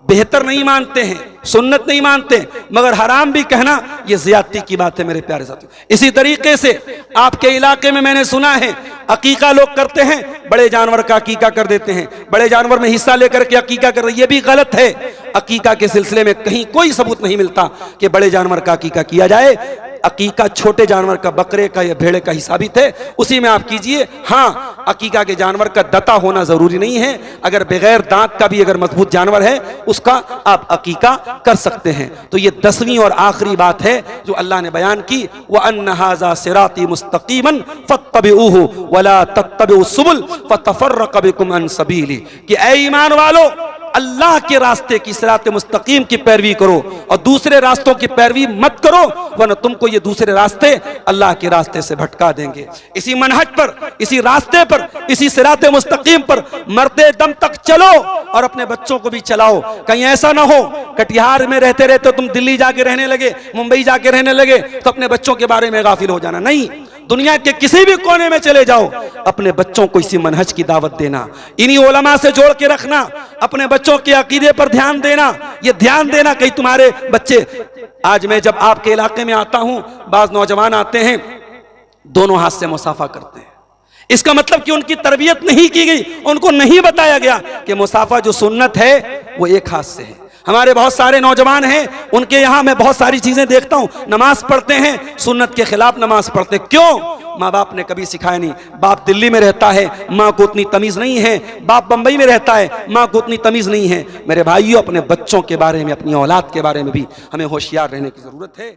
बेहतर नहीं मानते हैं, सुन्नत नहीं मानते, मगर हराम भी कहना ये ज्यादती की बात है मेरे प्यारे साथियों। इसी तरीके से आपके इलाके में मैंने सुना है अकीका लोग करते हैं, बड़े जानवर का अकीका कर देते हैं, बड़े जानवर में हिस्सा लेकर के अकीका कर रहे हैं। ये भी गलत है। अकीका के सिलसिले में कहीं कोई सबूत नहीं मिलता कि बड़े जानवर का अकीका किया जाए। अकीका छोटे जानवर का, बकरे का या भेड़े का ही साबित है, उसी में आप कीजिए। हाँ, अकीका के जानवर का दता होना जरूरी नहीं है। अगर बगैर दांत का भी अगर मजबूत जानवर है उसका आप अकीका कर सकते हैं। तो ये 10वीं और आखिरी बात है जो अल्लाह ने बयान की, व अन्न हाज़ा सिराती मुस्तकीमन फत्तबिऊहु वला तत्तबिउस सुबुल फतफर्रक़ बिकुम अन सबीली, कि ऐ ईमान वालो अल्लाह के रास्ते की सिरात मुस्तकीम की पैरवी करो और दूसरे रास्तों की पैरवी मत करो, वरना तुमको ये दूसरे रास्ते अल्लाह के रास्ते से भटका देंगे। इसी मनहज पर, इसी रास्ते पर, इसी सिरात मुस्तकीम पर मरते दम तक चलो और अपने बच्चों को भी चलाओ। कहीं ऐसा ना हो कटिहार में रहते रहते तुम दिल्ली जाके रहने लगे, मुंबई जाके रहने लगे तो अपने बच्चों के बारे में गाफिल हो जाना। नहीं, दुनिया के किसी भी कोने में चले जाओ, अपने बच्चों को इसी मनहज की दावत देना, इन्हीं उलमा से जोड़ के रखना, अपने बच्चों के अकीदे पर ध्यान देना। ये ध्यान देना कहीं तुम्हारे बच्चे, आज मैं जब आपके इलाके में आता हूं, बाज नौजवान आते हैं दोनों हाथ से मुसाफा करते हैं। इसका मतलब कि उनकी तरबियत नहीं की गई, उनको नहीं बताया गया कि मुसाफा जो सुन्नत है वो एक हाथ से है। हमारे बहुत सारे नौजवान हैं, उनके यहाँ मैं बहुत सारी चीजें देखता हूँ, नमाज पढ़ते हैं, सुन्नत के खिलाफ नमाज पढ़ते हैं। क्यों? माँ बाप ने कभी सिखाया नहीं। बाप दिल्ली में रहता है, माँ को उतनी तमीज नहीं है। बाप बंबई में रहता है, माँ को उतनी तमीज नहीं है। मेरे भाइयों, अपने बच्चों के बारे में, अपनी औलाद के बारे में भी हमें होशियार रहने की जरूरत है।